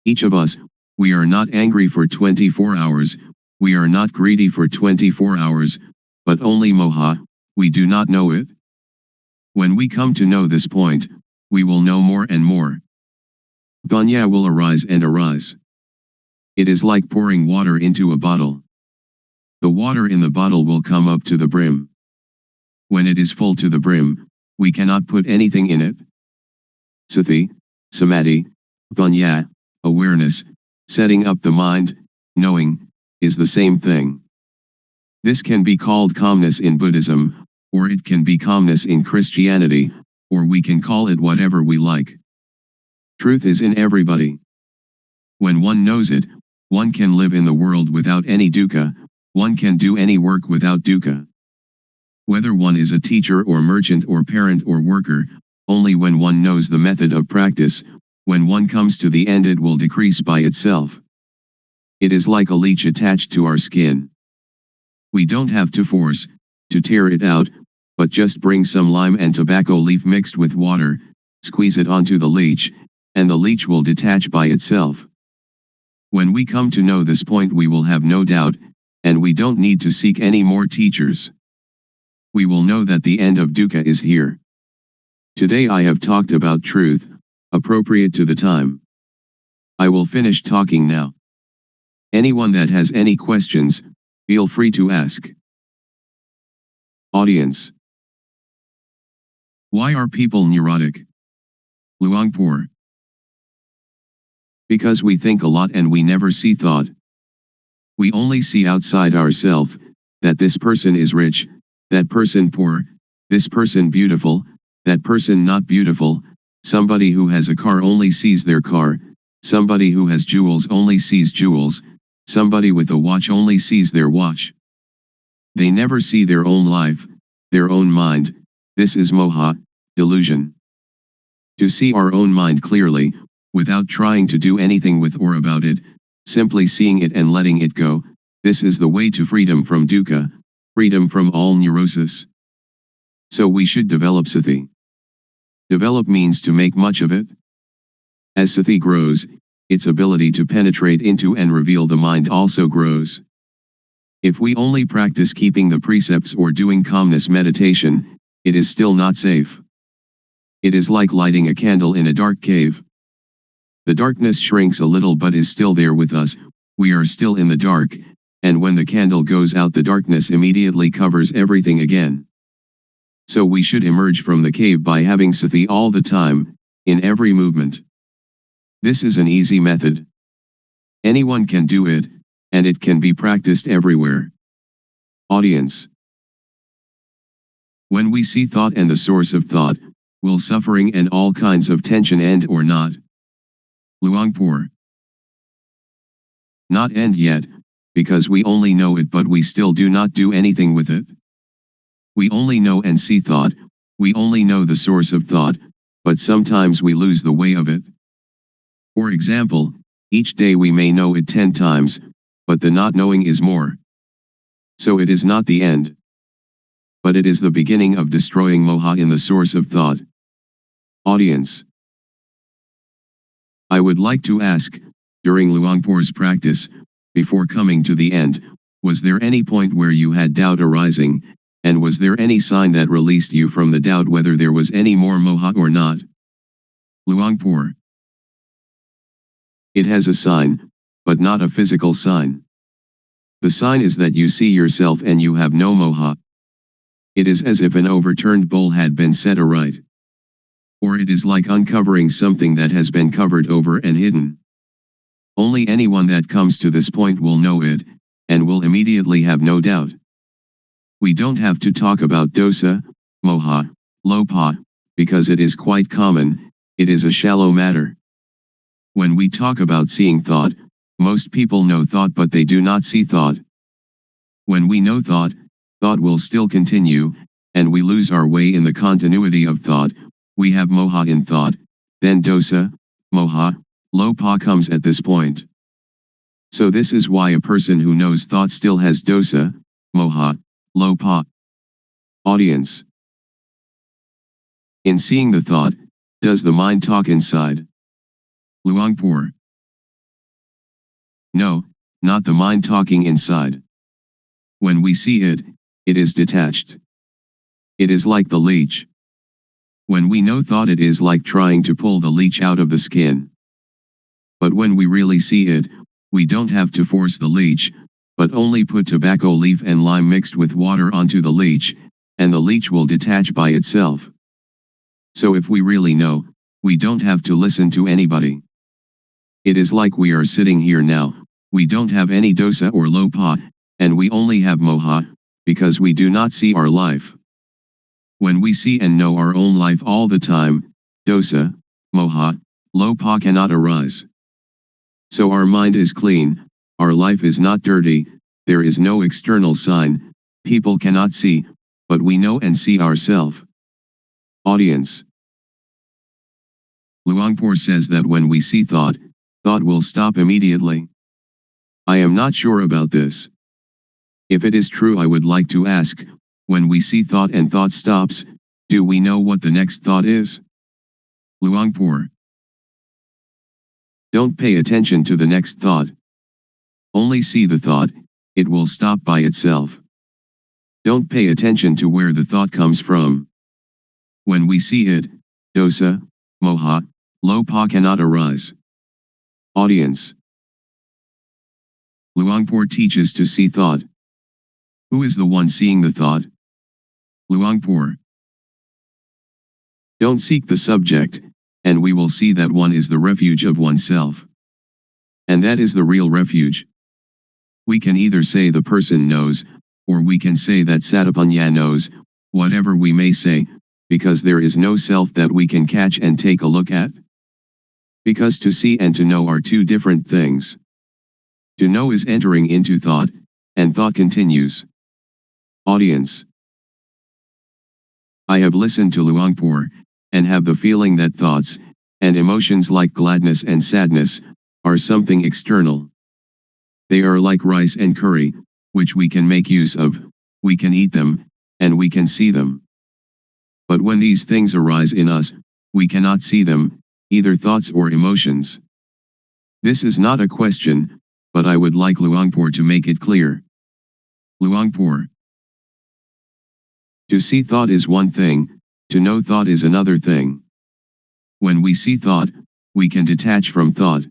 Each of us, we are not angry for 24 hours, we are not greedy for 24 hours, but only moha, we do not know it. When we come to know this point, we will know more and more. Panya will arise and arise. It is like pouring water into a bottle. The water in the bottle will come up to the brim. When it is full to the brim, we cannot put anything in it. Sati, samadhi, panya, awareness, setting up the mind, knowing, is the same thing. This can be called calmness in Buddhism, or it can be calmness in Christianity, or we can call it whatever we like. Truth is in everybody. When one knows it, one can live in the world without any dukkha, one can do any work without dukkha. Whether one is a teacher or merchant or parent or worker, only when one knows the method of practice, when one comes to the end it will decrease by itself. It is like a leech attached to our skin. We don't have to force, to tear it out, but just bring some lime and tobacco leaf mixed with water, squeeze it onto the leech, and the leech will detach by itself. When we come to know this point we will have no doubt, and we don't need to seek any more teachers. We will know that the end of dukkha is here. Today I have talked about truth, appropriate to the time. I will finish talking now. Anyone that has any questions, feel free to ask. Audience. Why are people neurotic? Luangpor. Because we think a lot and we never see thought. We only see outside ourselves, that this person is rich, that person poor, this person beautiful, that person not beautiful, somebody who has a car only sees their car, somebody who has jewels only sees jewels, somebody with a watch only sees their watch. They never see their own life, their own mind. This is moha, delusion. To see our own mind clearly, without trying to do anything with or about it, simply seeing it and letting it go, this is the way to freedom from dukkha, freedom from all neurosis. So we should develop sati. Develop means to make much of it. As sati grows, its ability to penetrate into and reveal the mind also grows. If we only practice keeping the precepts or doing calmness meditation, it is still not safe. It is like lighting a candle in a dark cave. The darkness shrinks a little but is still there with us, we are still in the dark, and when the candle goes out the darkness immediately covers everything again. So we should emerge from the cave by having sati all the time, in every movement. This is an easy method. Anyone can do it, and it can be practiced everywhere. Audience. When we see thought and the source of thought, will suffering and all kinds of tension end or not? Luangpor. Not end yet, because we only know it but we still do not do anything with it. We only know and see thought, we only know the source of thought, but sometimes we lose the way of it. For example, each day we may know it 10 times, but the not knowing is more. So it is not the end. But it is the beginning of destroying moha in the source of thought. Audience. I would like to ask, during Luangpor's practice, before coming to the end, was there any point where you had doubt arising, and was there any sign that released you from the doubt whether there was any more moha or not? Luangpor. It has a sign, but not a physical sign. The sign is that you see yourself and you have no moha. It is as if an overturned bowl had been set aright. Or it is like uncovering something that has been covered over and hidden. Only anyone that comes to this point will know it, and will immediately have no doubt. We don't have to talk about dosa, moha, lopa, because it is quite common, it is a shallow matter. When we talk about seeing thought, most people know thought but they do not see thought. When we know thought, thought will still continue, and we lose our way in the continuity of thought. We have moha in thought, then dosa, moha, lopa comes at this point. So this is why a person who knows thought still has dosa, moha, lopa. Audience. In seeing the thought, does the mind talk inside? Luangpor. No, not the mind talking inside. When we see it, it is detached. It is like the leech. When we know thought, it is like trying to pull the leech out of the skin. But when we really see it, we don't have to force the leech, but only put tobacco leaf and lime mixed with water onto the leech, and the leech will detach by itself. So if we really know, we don't have to listen to anybody. It is like we are sitting here now, we don't have any dosa or lopa, and we only have moha, because we do not see our life. When we see and know our own life all the time, dosa, moha, lopa cannot arise. So our mind is clean, our life is not dirty, there is no external sign, people cannot see, but we know and see ourselves. Audience. Luangpor says that when we see thought, thought will stop immediately. I am not sure about this. If it is true, I would like to ask, when we see thought and thought stops, do we know what the next thought is? Luangpor. Don't pay attention to the next thought. Only see the thought, it will stop by itself. Don't pay attention to where the thought comes from. When we see it, dosa, moha, lopa cannot arise. Audience. Luangpor teaches to see thought. Who is the one seeing the thought? Luangpor. Don't seek the subject, and we will see that one is the refuge of oneself. And that is the real refuge. We can either say the person knows, or we can say that Satapanya knows, whatever we may say, because there is no self that we can catch and take a look at. Because to see and to know are two different things. To know is entering into thought, and thought continues. Audience. I have listened to Luangpor, and have the feeling that thoughts, and emotions like gladness and sadness, are something external. They are like rice and curry, which we can make use of, we can eat them, and we can see them. But when these things arise in us, we cannot see them, either thoughts or emotions. This is not a question, but I would like Luangpor to make it clear. Luangpor. To see thought is one thing, to know thought is another thing. When we see thought, we can detach from thought.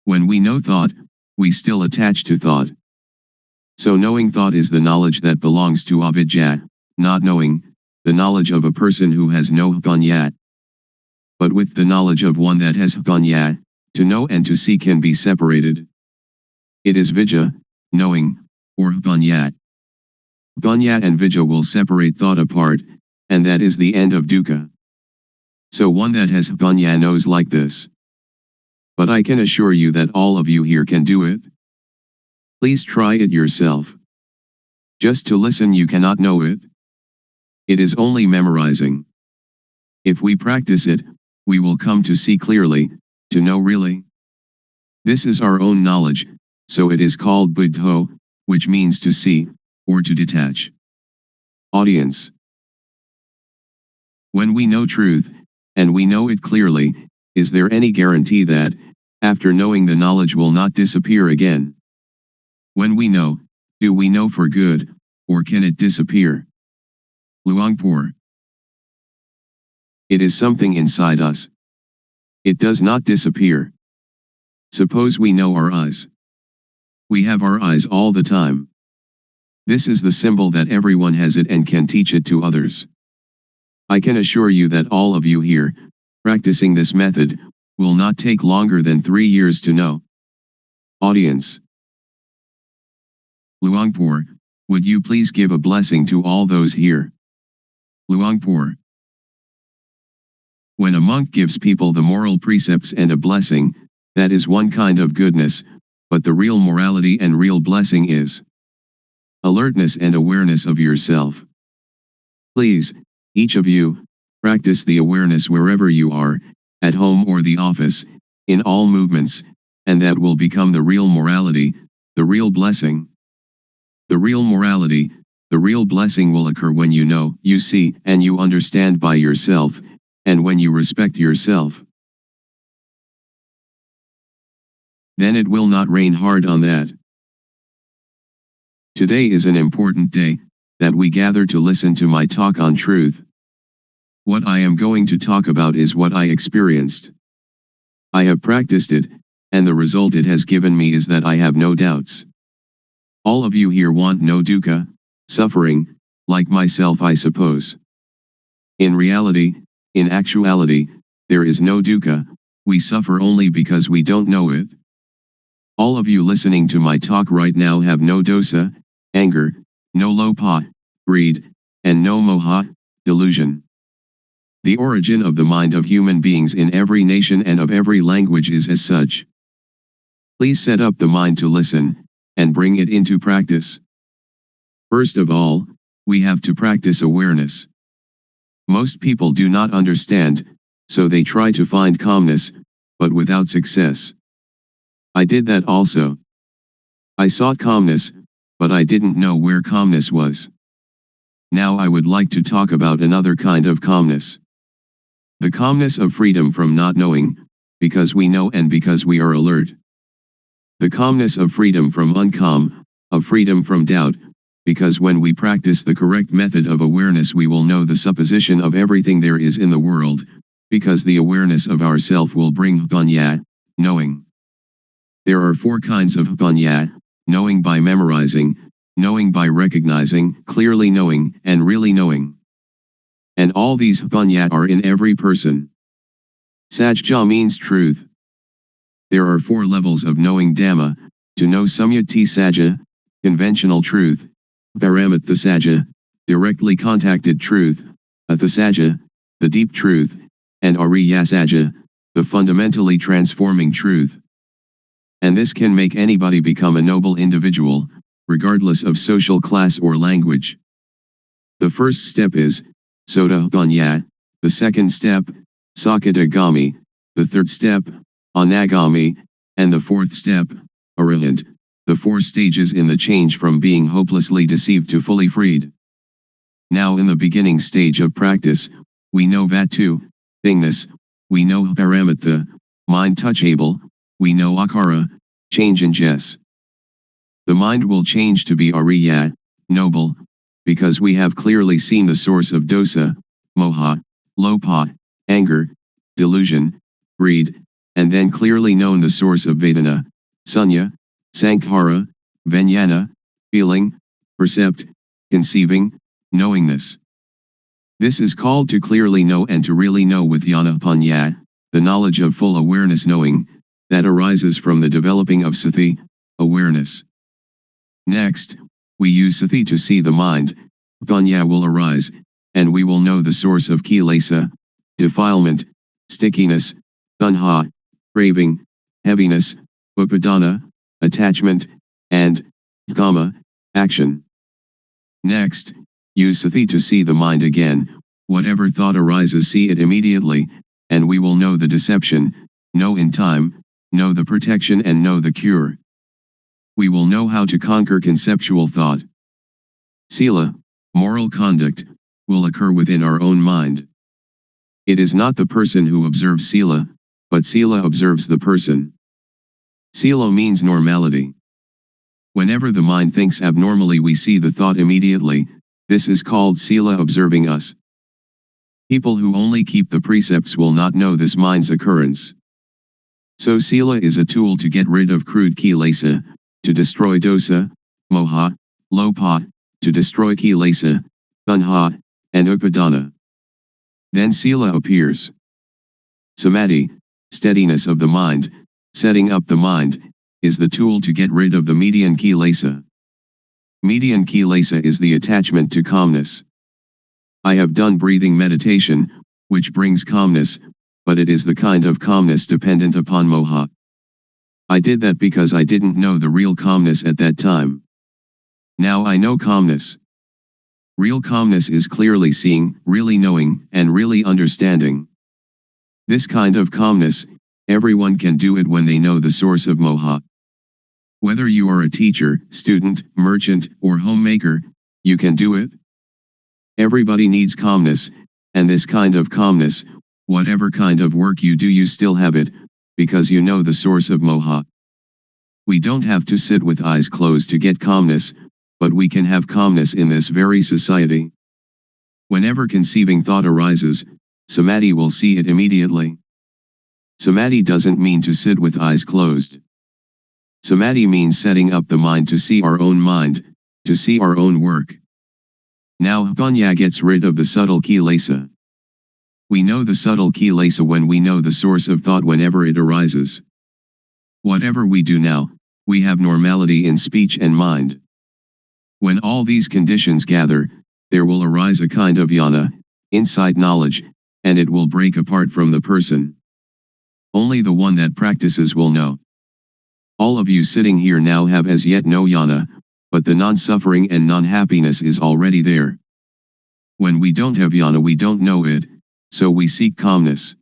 When we know thought, we still attach to thought. So knowing thought is the knowledge that belongs to avidya, not knowing, the knowledge of a person who has no jnana. But with the knowledge of one that has jnana, to know and to see can be separated. It is vidya, knowing, or jnana. Jnana and vidya will separate thought apart, and that is the end of dukkha. So one that has jnana knows like this. But I can assure you that all of you here can do it. Please try it yourself. Just to listen you cannot know it. It is only memorizing. If we practice it, we will come to see clearly, to know really. This is our own knowledge, so it is called buddho, which means to see, or to detach. Audience. When we know truth, and we know it clearly, is there any guarantee that, after knowing the knowledge will not disappear again? When we know, do we know for good, or can it disappear? Luangpor. It is something inside us. It does not disappear. Suppose we know our eyes. We have our eyes all the time. This is the symbol that everyone has it and can teach it to others. I can assure you that all of you here, practicing this method, will not take longer than 3 years to know. Audience. Luangpor, would you please give a blessing to all those here? Luangpor. When a monk gives people the moral precepts and a blessing, that is one kind of goodness, but the real morality and real blessing is alertness and awareness of yourself. Please, each of you, practice the awareness wherever you are, at home or the office, in all movements, and that will become the real morality, the real blessing. The real morality, the real blessing will occur when you know, you see, and you understand by yourself, and when you respect yourself. Then it will not rain hard on that. Today is an important day, that we gather to listen to my talk on truth. What I am going to talk about is what I experienced. I have practiced it, and the result it has given me is that I have no doubts. All of you here want no dukkha, suffering, like myself I suppose. In reality, in actuality, there is no dukkha, we suffer only because we don't know it. All of you listening to my talk right now have no dosa, anger, no lopha, greed, and no moha, delusion. The origin of the mind of human beings in every nation and of every language is as such. Please set up the mind to listen, and bring it into practice. First of all, we have to practice awareness. Most people do not understand, so they try to find calmness, but without success. I did that also. I sought calmness, but I didn't know where calmness was. Now I would like to talk about another kind of calmness. The calmness of freedom from not knowing, because we know and because we are alert. The calmness of freedom from uncalm, of freedom from doubt, because when we practice the correct method of awareness we will know the supposition of everything there is in the world, because the awareness of ourself will bring panya, knowing. There are 4 kinds of panya, knowing by memorizing, knowing by recognizing, clearly knowing, and really knowing. And all these panya are in every person. Sajja means truth. There are 4 levels of knowing Dhamma, to know Samyati Sajja, conventional truth, Paramatha Sajja, directly contacted truth, Atha Sajja, the deep truth, and Ariya Sajja, the fundamentally transforming truth. And this can make anybody become a noble individual, regardless of social class or language. The first step is Sotapanya, the second step, Sakadagami, the third step, Anagami, and the fourth step, Arahant, the 4 stages in the change from being hopelessly deceived to fully freed. Now in the beginning stage of practice, we know Vatu, thingness, we know Paramatha, mind touchable, we know Akara, change in Jess. The mind will change to be Ariya, noble, because we have clearly seen the source of dosa, moha, lopha, anger, delusion, greed, and then clearly known the source of Vedana, sunya, sankhara, vijnana, feeling, percept, conceiving, knowingness. This is called to clearly know and to really know with jnana panya, the knowledge of full awareness knowing, that arises from the developing of sati, awareness. Next, we use sati to see the mind, panya will arise, and we will know the source of kilesa, defilement, stickiness, tanha, craving, heaviness, upadana, attachment, and kama, action. Next, use sati to see the mind again, whatever thought arises see it immediately, and we will know the deception, know in time, know the protection and know the cure. We will know how to conquer conceptual thought. Sila, moral conduct, will occur within our own mind. It is not the person who observes sila, but sila observes the person. Sila means normality. Whenever the mind thinks abnormally we see the thought immediately, this is called sila observing us. People who only keep the precepts will not know this mind's occurrence. So sila is a tool to get rid of crude kilesa, to destroy dosa, moha, lopa, to destroy kilesa, tanha, and upadana. Then sila appears. Samadhi, steadiness of the mind, setting up the mind, is the tool to get rid of the median kilesa. Median kilesa is the attachment to calmness. I have done breathing meditation, which brings calmness, but it is the kind of calmness dependent upon moha. I did that because I didn't know the real calmness at that time. Now I know calmness. Real calmness is clearly seeing, really knowing, and really understanding. This kind of calmness, everyone can do it when they know the source of moha. Whether you are a teacher, student, merchant, or homemaker, you can do it. Everybody needs calmness, and this kind of calmness, whatever kind of work you do, you still have it, because you know the source of moha. We don't have to sit with eyes closed to get calmness, but we can have calmness in this very society. Whenever conceiving thought arises, samadhi will see it immediately. Samadhi doesn't mean to sit with eyes closed. Samadhi means setting up the mind to see our own mind, to see our own work. Now panya gets rid of the subtle kilesa. We know the subtle kilesa when we know the source of thought whenever it arises. Whatever we do now, we have normality in speech and mind. When all these conditions gather, there will arise a kind of jnana, insight knowledge, and it will break apart from the person. Only the one that practices will know. All of you sitting here now have as yet no jnana, but the non-suffering and non-happiness is already there. When we don't have jnana, we don't know it, so we seek calmness.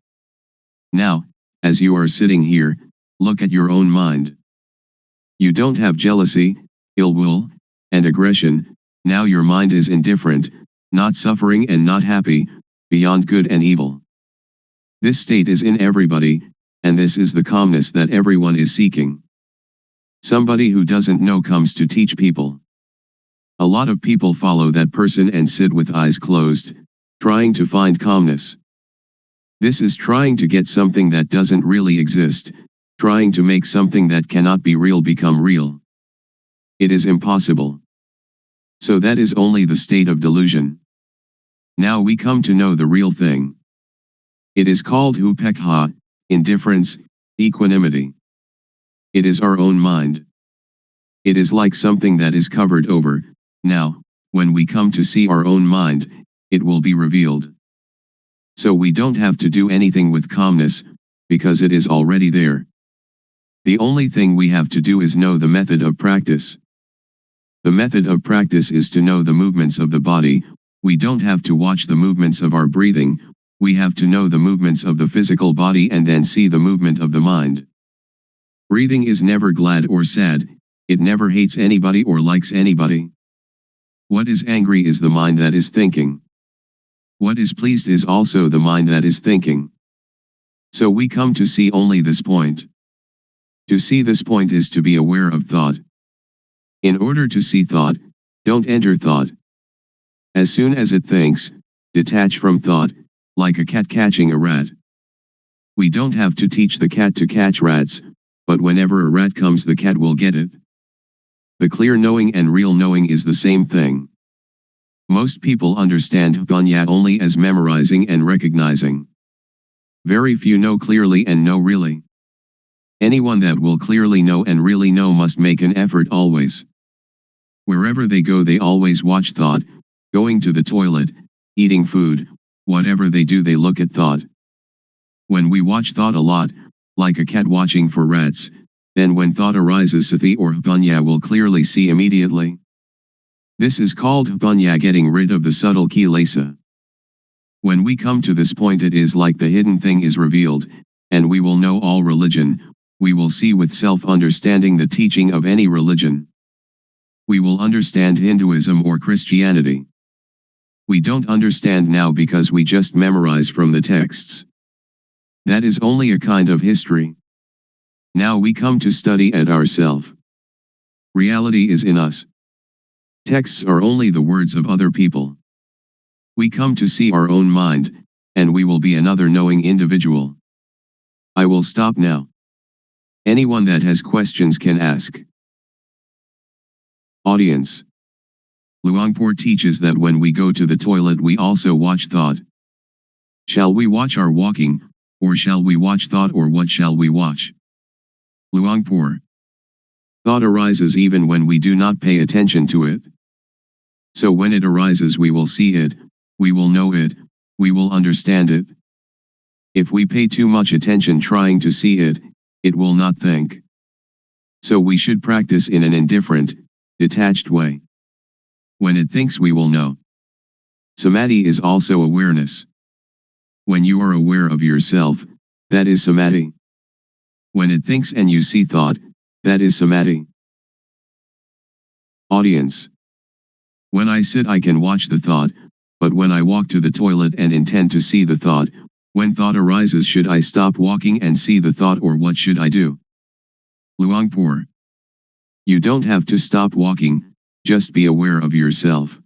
Now, as you are sitting here, look at your own mind. You don't have jealousy, ill will, and aggression. Now your mind is indifferent, not suffering and not happy, beyond good and evil. This state is in everybody, and this is the calmness that everyone is seeking. Somebody who doesn't know comes to teach people. A lot of people follow that person and sit with eyes closed, trying to find calmness. This is trying to get something that doesn't really exist, trying to make something that cannot be real become real. It is impossible. So that is only the state of delusion. Now we come to know the real thing. It is called upekha, indifference, equanimity. It is our own mind. It is like something that is covered over. Now, when we come to see our own mind, it will be revealed. So we don't have to do anything with calmness, because it is already there. The only thing we have to do is know the method of practice. The method of practice is to know the movements of the body. We don't have to watch the movements of our breathing, we have to know the movements of the physical body and then see the movement of the mind. Breathing is never glad or sad, it never hates anybody or likes anybody. What is angry is the mind that is thinking. What is pleased is also the mind that is thinking. So we come to see only this point. To see this point is to be aware of thought. In order to see thought, don't enter thought. As soon as it thinks, detach from thought, like a cat catching a rat. We don't have to teach the cat to catch rats, but whenever a rat comes the cat will get it. The clear knowing and real knowing is the same thing. Most people understand panya only as memorizing and recognizing. Very few know clearly and know really. Anyone that will clearly know and really know must make an effort always. Wherever they go they always watch thought, going to the toilet, eating food, whatever they do they look at thought. When we watch thought a lot, like a cat watching for rats, then when thought arises sati or panya will clearly see immediately. This is called panya, getting rid of the subtle kilesa. When we come to this point it is like the hidden thing is revealed, and we will know all religion, we will see with self-understanding the teaching of any religion. We will understand Hinduism or Christianity. We don't understand now because we just memorize from the texts. That is only a kind of history. Now we come to study at ourself. Reality is in us. Texts are only the words of other people. We come to see our own mind, and we will be another knowing individual. I will stop now. Anyone that has questions can ask. Audience. Luangpor teaches that when we go to the toilet we also watch thought. Shall we watch our walking, or shall we watch thought, or what shall we watch? Luangpor. Thought arises even when we do not pay attention to it. So when it arises we will see it, we will know it, we will understand it. If we pay too much attention trying to see it, it will not think. So we should practice in an indifferent, detached way. When it thinks we will know. Samadhi is also awareness. When you are aware of yourself, that is samadhi. When it thinks and you see thought, that is samadhi. Audience. When I sit I can watch the thought, but when I walk to the toilet and intend to see the thought, when thought arises should I stop walking and see the thought, or what should I do? Luangpor. You don't have to stop walking, just be aware of yourself.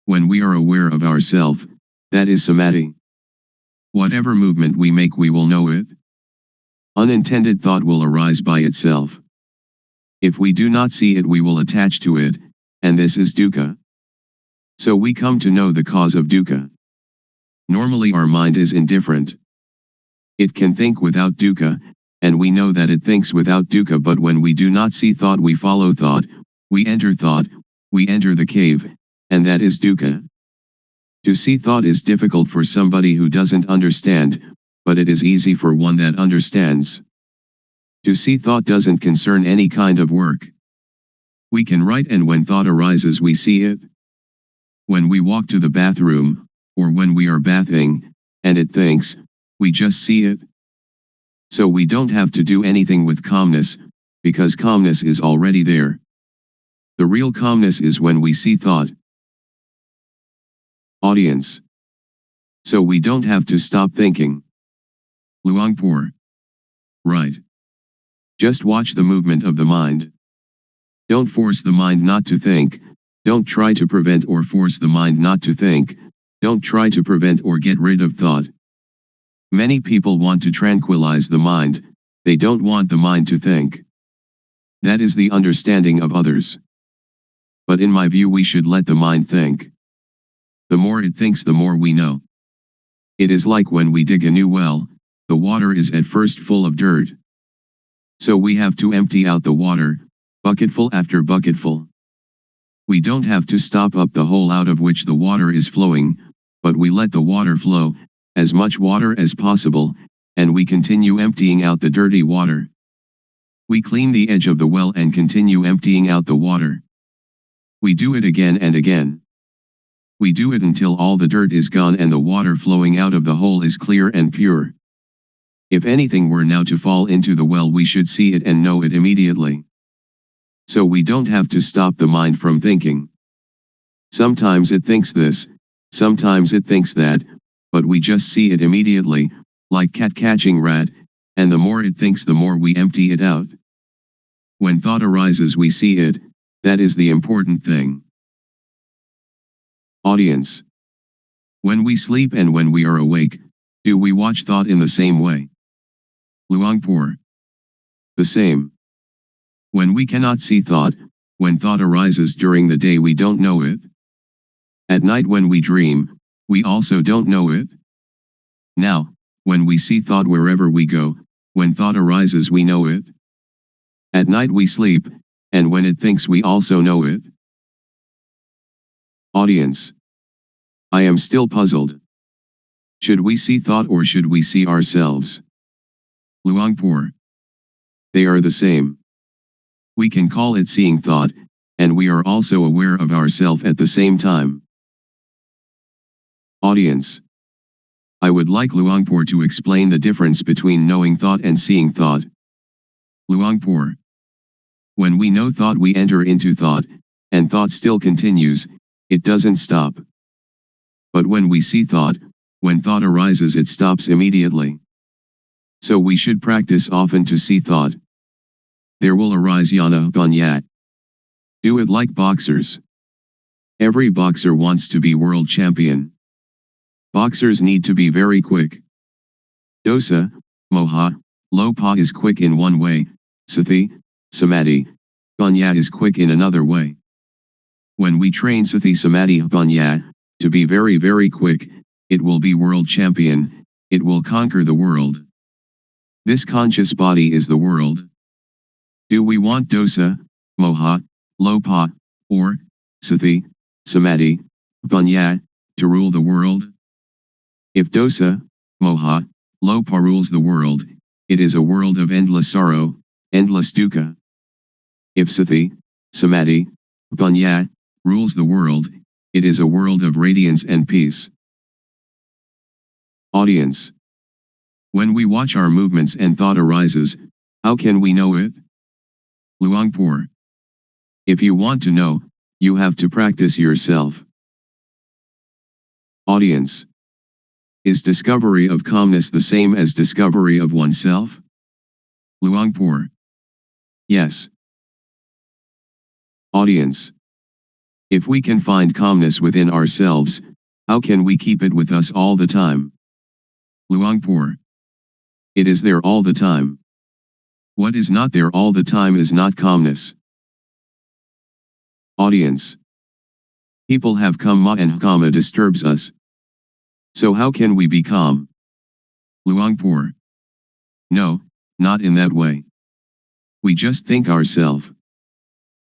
When we are aware of ourself, that is samadhi. Whatever movement we make we will know it. Unintended thought will arise by itself. If we do not see it we will attach to it, and this is dukkha. So we come to know the cause of dukkha. Normally our mind is indifferent. It can think without dukkha, and we know that it thinks without dukkha, but when we do not see thought we follow thought, we enter the cave, and that is dukkha. To see thought is difficult for somebody who doesn't understand, but it is easy for one that understands. To see thought doesn't concern any kind of work. We can write, and when thought arises we see it. When we walk to the bathroom, or when we are bathing, and it thinks, we just see it. So we don't have to do anything with calmness, because calmness is already there. The real calmness is when we see thought. Audience. So we don't have to stop thinking. Luangpor. Right. Just watch the movement of the mind. Don't force the mind not to think, don't try to prevent or force the mind not to think, don't try to prevent or get rid of thought. Many people want to tranquilize the mind, they don't want the mind to think. That is the understanding of others. But in my view we should let the mind think. The more it thinks the more we know. It is like when we dig a new well, the water is at first full of dirt. So we have to empty out the water, bucketful after bucketful. We don't have to stop up the hole out of which the water is flowing, but we let the water flow, as much water as possible, and we continue emptying out the dirty water. We clean the edge of the well and continue emptying out the water. We do it again and again. We do it until all the dirt is gone and the water flowing out of the hole is clear and pure. If anything were now to fall into the well we should see it and know it immediately. So we don't have to stop the mind from thinking. Sometimes it thinks this, sometimes it thinks that, but we just see it immediately, like cat catching rat, and the more it thinks the more we empty it out. When thought arises we see it, that is the important thing. Audience. When we sleep and when we are awake, do we watch thought in the same way? Luangpor. The same. When we cannot see thought, when thought arises during the day we don't know it. At night when we dream, we also don't know it. Now, when we see thought wherever we go, when thought arises we know it. At night we sleep, and when it thinks we also know it. Audience. I am still puzzled. Should we see thought or should we see ourselves? Luangpor. They are the same. We can call it seeing thought, and we are also aware of ourself at the same time. Audience. I would like Luangpor to explain the difference between knowing thought and seeing thought. Luangpor. When we know thought we enter into thought, and thought still continues, it doesn't stop. But when we see thought, when thought arises it stops immediately. So we should practice often to see thought. There will arise yana ganyat. Do it like boxers. Every boxer wants to be world champion. Boxers need to be very quick. Dosa, moha, lopa is quick in one way, sati, samadhi, Panya is quick in another way. When we train Sati Samadhi Panya to be very very quick, it will be world champion, it will conquer the world. This conscious body is the world. Do we want dosa, moha, lopa, or Sati, Samadhi, Panya to rule the world? If dosa, moha, lopa rules the world, it is a world of endless sorrow, endless dukkha. If Sati, Samadhi, Panya rules the world, it is a world of radiance and peace. Audience. When we watch our movements and thought arises, how can we know it? Luangpor. If you want to know, you have to practice yourself. Audience. Is discovery of calmness the same as discovery of oneself? Luangpor. Yes. Audience. If we can find calmness within ourselves, how can we keep it with us all the time? Luangpor. It is there all the time. What is not there all the time is not calmness. Audience. People have kamma and kamma disturbs us. So how can we be calm? Luangpor. No, not in that way. We just think ourselves.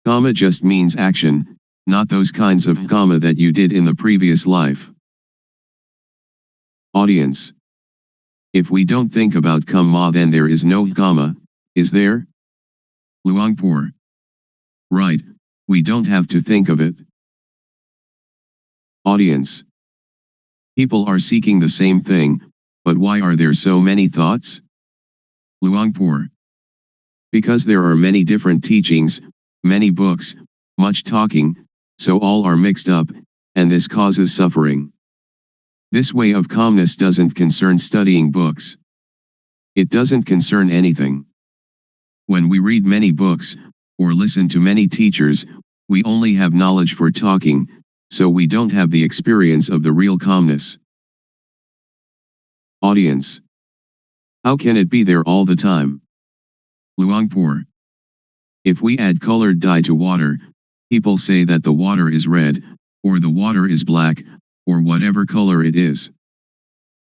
Kamma just means action, not those kinds of kamma that you did in the previous life. Audience. If we don't think about kamma, then there is no kamma, is there? Luangpor. Right, we don't have to think of it. Audience. People are seeking the same thing, but why are there so many thoughts? Luangpor. Because there are many different teachings, many books, much talking, so all are mixed up, and this causes suffering. This way of calmness doesn't concern studying books. It doesn't concern anything. When we read many books, or listen to many teachers, we only have knowledge for talking, so we don't have the experience of the real calmness. Audience. How can it be there all the time? Luangpor. If we add colored dye to water, people say that the water is red, or the water is black, or whatever color it is.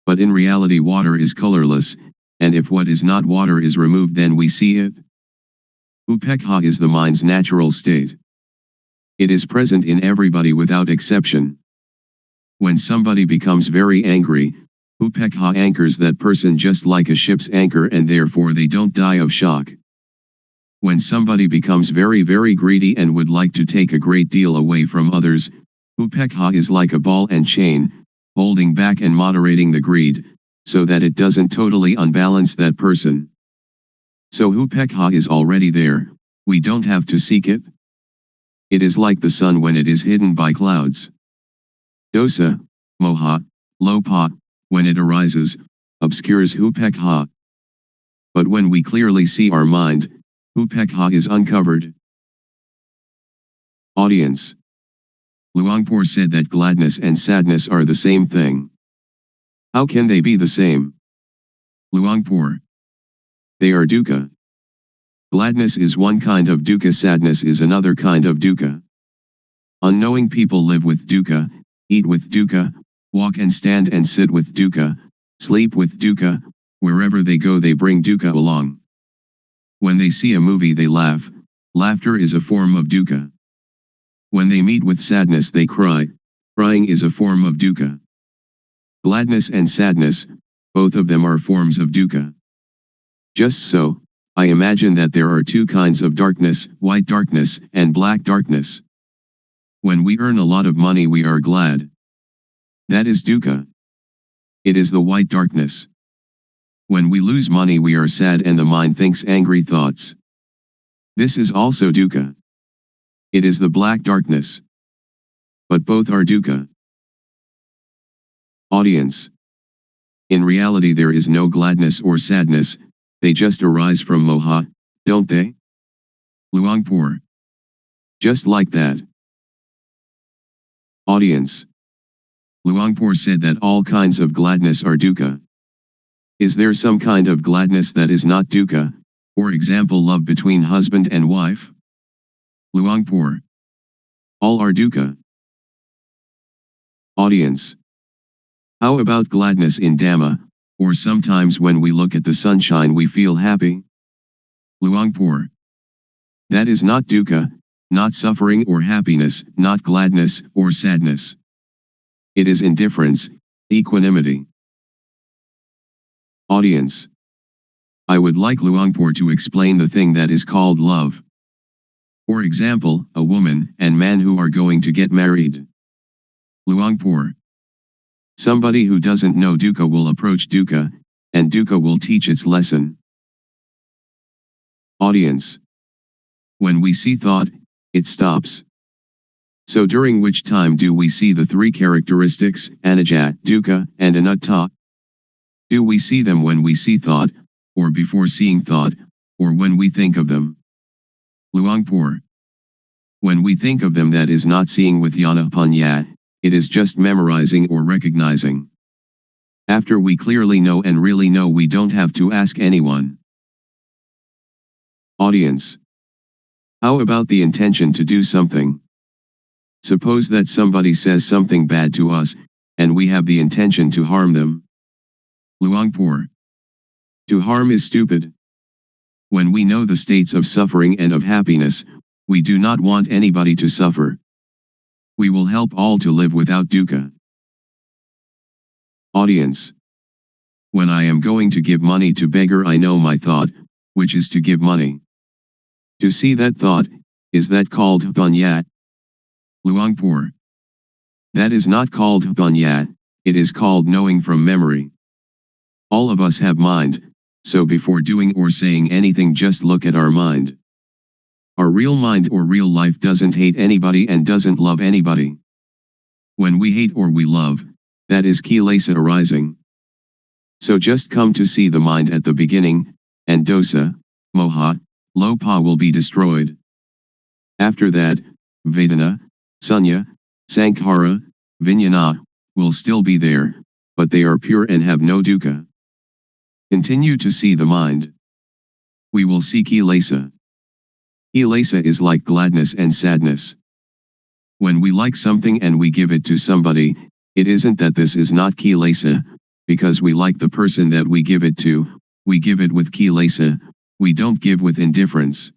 But in reality water is colorless, and if what is not water is removed then we see it. Upekkha is the mind's natural state. It is present in everybody without exception. When somebody becomes very angry, upekkha anchors that person just like a ship's anchor and therefore they don't die of shock. When somebody becomes very very greedy and would like to take a great deal away from others, upekkha is like a ball and chain, holding back and moderating the greed, so that it doesn't totally unbalance that person. So upekkha is already there, we don't have to seek it. It is like the sun when it is hidden by clouds. Dosa, moha, lopa, when it arises, obscures upekkha. But when we clearly see our mind, upekkha is uncovered. Audience. Luangpor said that gladness and sadness are the same thing. How can they be the same? Luangpor. They are dukkha. Gladness is one kind of dukkha, sadness is another kind of dukkha. Unknowing people live with dukkha, eat with dukkha, walk and stand and sit with dukkha, sleep with dukkha, wherever they go they bring dukkha along. When they see a movie they laugh, laughter is a form of dukkha. When they meet with sadness they cry, crying is a form of dukkha. Gladness and sadness, both of them are forms of dukkha. Just so, I imagine that there are two kinds of darkness, white darkness and black darkness. When we earn a lot of money we are glad. That is dukkha. It is the white darkness. When we lose money we are sad and the mind thinks angry thoughts. This is also dukkha. It is the black darkness. But both are dukkha. Audience. In reality there is no gladness or sadness, they just arise from moha, don't they? Luangpor. Just like that. Audience. Luangpor said that all kinds of gladness are dukkha. Is there some kind of gladness that is not dukkha, for example love between husband and wife? Luangpor. All are dukkha. Audience. How about gladness in Dhamma, or sometimes when we look at the sunshine we feel happy? Luangpor. That is not dukkha, not suffering or happiness, not gladness or sadness. It is indifference, equanimity. Audience. I would like Luangpor to explain the thing that is called love. For example, a woman and man who are going to get married. Luangpor. Somebody who doesn't know dukkha will approach dukkha, and dukkha will teach its lesson. Audience. When we see thought, it stops. So during which time do we see the three characteristics, anicca, dukkha, and anatta? Do we see them when we see thought, or before seeing thought, or when we think of them? Luangpor. When we think of them, that is not seeing with jnana panya, it is just memorizing or recognizing. After we clearly know and really know, we don't have to ask anyone. Audience. How about the intention to do something? Suppose that somebody says something bad to us, and we have the intention to harm them. Luangpor. To harm is stupid. When we know the states of suffering and of happiness, we do not want anybody to suffer. We will help all to live without dukkha. Audience. When I am going to give money to beggar, I know my thought, which is to give money. To see that thought, is that called panya? Luangpor. That is not called panya, it is called knowing from memory. All of us have mind, so before doing or saying anything, just look at our mind. Our real mind or real life doesn't hate anybody and doesn't love anybody. When we hate or we love, that is kilesa arising. So just come to see the mind at the beginning, and dosa, moha, lopa will be destroyed. After that, vedana, sunya, sankhara, vijnana, will still be there, but they are pure and have no dukkha. Continue to see the mind. We will see kilesa. Kilesa is like gladness and sadness. When we like something and we give it to somebody, it isn't that this is not kilesa, because we like the person that we give it to, we give it with kilesa, we don't give with indifference.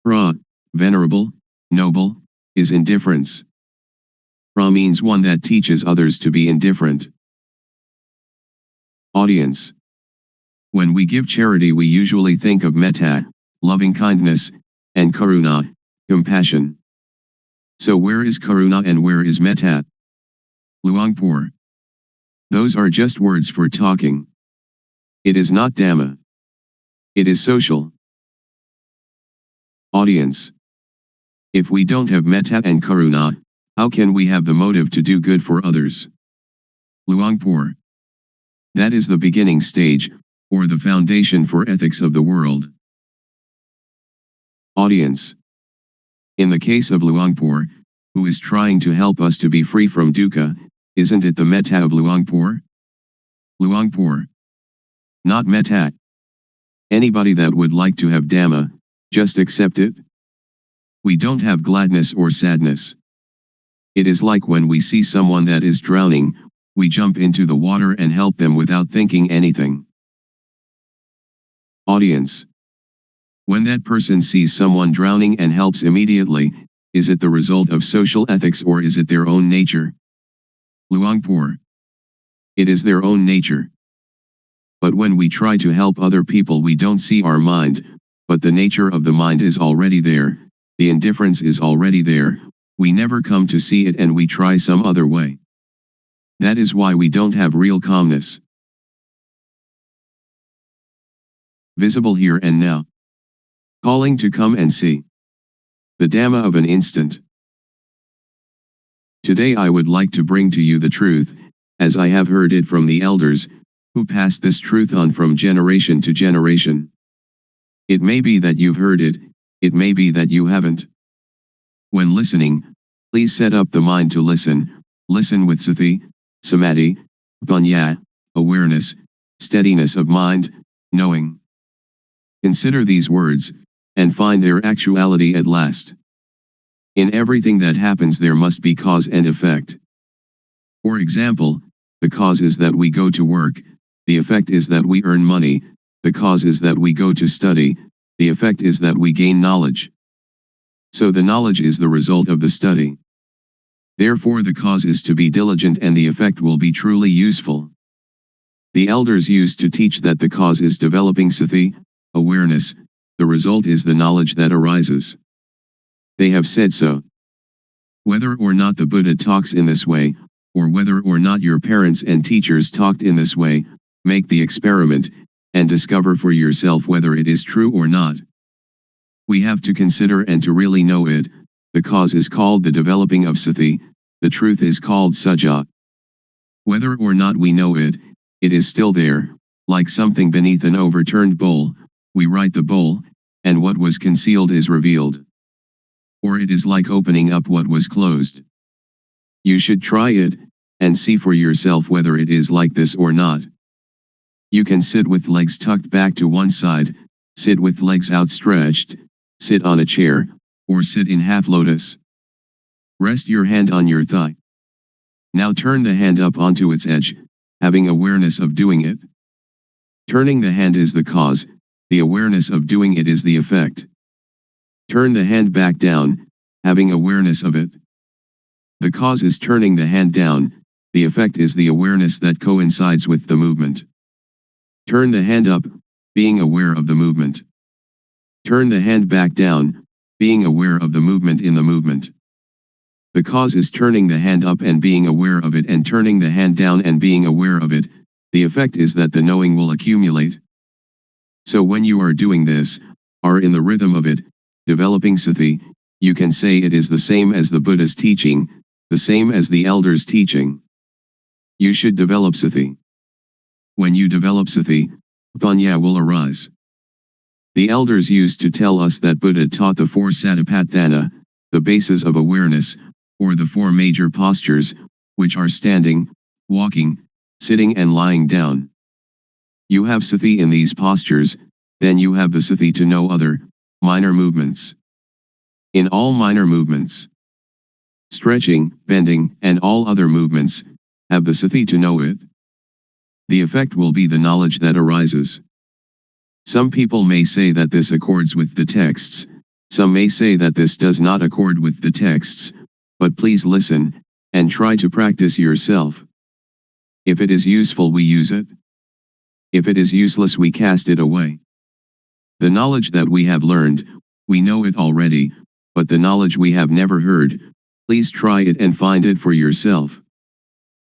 Ra, venerable, noble, is indifference. Ra means one that teaches others to be indifferent. Audience. When we give charity, we usually think of metta, loving kindness, and karuna, compassion. So where is karuna and where is metta? Luangpor. Those are just words for talking. It is not Dhamma. It is social. Audience. If we don't have metta and karuna, how can we have the motive to do good for others? Luangpor. That is the beginning stage, or the foundation for ethics of the world. Audience. In the case of Luangpor, who is trying to help us to be free from dukkha, isn't it the metta of Luangpor? Luangpor. Not metta. Anybody that would like to have Dhamma, just accept it. We don't have gladness or sadness. It is like when we see someone that is drowning, we jump into the water and help them without thinking anything. Audience. When that person sees someone drowning and helps immediately, is it the result of social ethics or is it their own nature? Luangpor. It is their own nature. But when we try to help other people, we don't see our mind, but the nature of the mind is already there, the indifference is already there, we never come to see it and we try some other way. That is why we don't have real calmness. Visible here and now. Calling to come and see. The Dhamma of an instant. Today I would like to bring to you the truth, as I have heard it from the elders, who passed this truth on from generation to generation. It may be that you've heard it, it may be that you haven't. When listening, please set up the mind to listen, listen with sati, samadhi, panya, awareness, steadiness of mind, knowing. Consider these words, and find their actuality at last. In everything that happens there must be cause and effect. For example, the cause is that we go to work, the effect is that we earn money, the cause is that we go to study, the effect is that we gain knowledge. So the knowledge is the result of the study. Therefore the cause is to be diligent and the effect will be truly useful. The elders used to teach that the cause is developing sati, awareness, the result is the knowledge that arises. They have said so. Whether or not the Buddha talks in this way, or whether or not your parents and teachers talked in this way, make the experiment, and discover for yourself whether it is true or not. We have to consider and to really know it. The cause is called the developing of sati, the truth is called sajja. Whether or not we know it, it is still there, like something beneath an overturned bowl, we right the bowl, and what was concealed is revealed. Or it is like opening up what was closed. You should try it, and see for yourself whether it is like this or not. You can sit with legs tucked back to one side, sit with legs outstretched, sit on a chair, or sit in half lotus. Rest your hand on your thigh. Now turn the hand up onto its edge, having awareness of doing it. Turning the hand is the cause, the awareness of doing it is the effect. Turn the hand back down, having awareness of it. The cause is turning the hand down, the effect is the awareness that coincides with the movement. Turn the hand up, being aware of the movement. Turn the hand back down, being aware of the movement in the movement. The cause is turning the hand up and being aware of it and turning the hand down and being aware of it, the effect is that the knowing will accumulate. So when you are doing this, are in the rhythm of it, developing sati, you can say it is the same as the Buddha's teaching, the same as the elders' teaching. You should develop sati. When you develop sati, panya will arise. The elders used to tell us that Buddha taught the four satipatthana, the bases of awareness, or the four major postures, which are standing, walking, sitting and lying down. You have sati in these postures, then you have the sati to know other, minor movements. In all minor movements, stretching, bending, and all other movements, have the sati to know it. The effect will be the knowledge that arises. Some people may say that this accords with the texts, some may say that this does not accord with the texts, but please listen, and try to practice yourself. If it is useful we use it. If it is useless we cast it away. The knowledge that we have learned, we know it already, but the knowledge we have never heard, please try it and find it for yourself.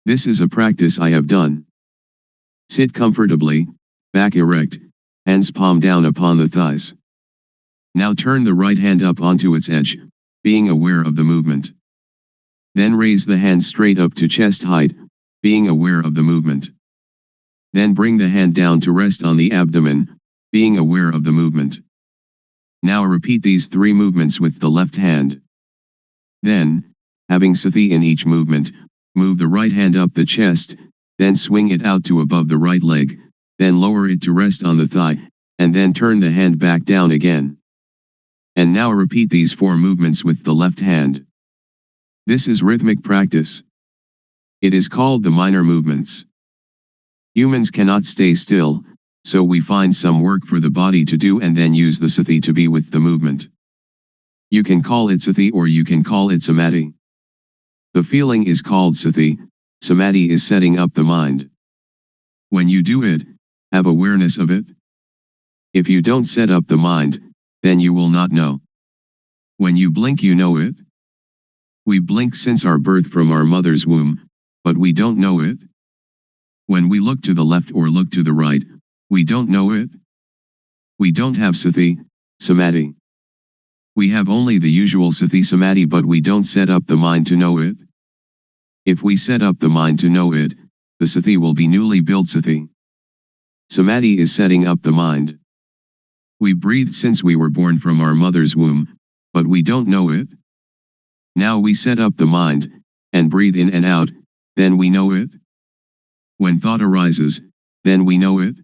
This is a practice I have done. Sit comfortably, back erect, hands palm down upon the thighs. Now turn the right hand up onto its edge, being aware of the movement. Then raise the hand straight up to chest height, being aware of the movement. Then bring the hand down to rest on the abdomen, being aware of the movement. Now repeat these three movements with the left hand. Then, having sati in each movement, move the right hand up the chest, then swing it out to above the right leg, then lower it to rest on the thigh, and then turn the hand back down again. And now repeat these four movements with the left hand. This is rhythmic practice. It is called the minor movements. Humans cannot stay still, so we find some work for the body to do and then use the sati to be with the movement. You can call it sati or you can call it samadhi. The feeling is called sati, samadhi is setting up the mind. When you do it, have awareness of it. If you don't set up the mind, then you will not know. When you blink you know it. We blink since our birth from our mother's womb, but we don't know it. When we look to the left or look to the right, we don't know it. We don't have sati, samadhi. We have only the usual sati samadhi but we don't set up the mind to know it. If we set up the mind to know it, the sati will be newly built sati. Samadhi is setting up the mind. We breathe since we were born from our mother's womb, but we don't know it. Now we set up the mind, and breathe in and out, then we know it. When thought arises, then we know it.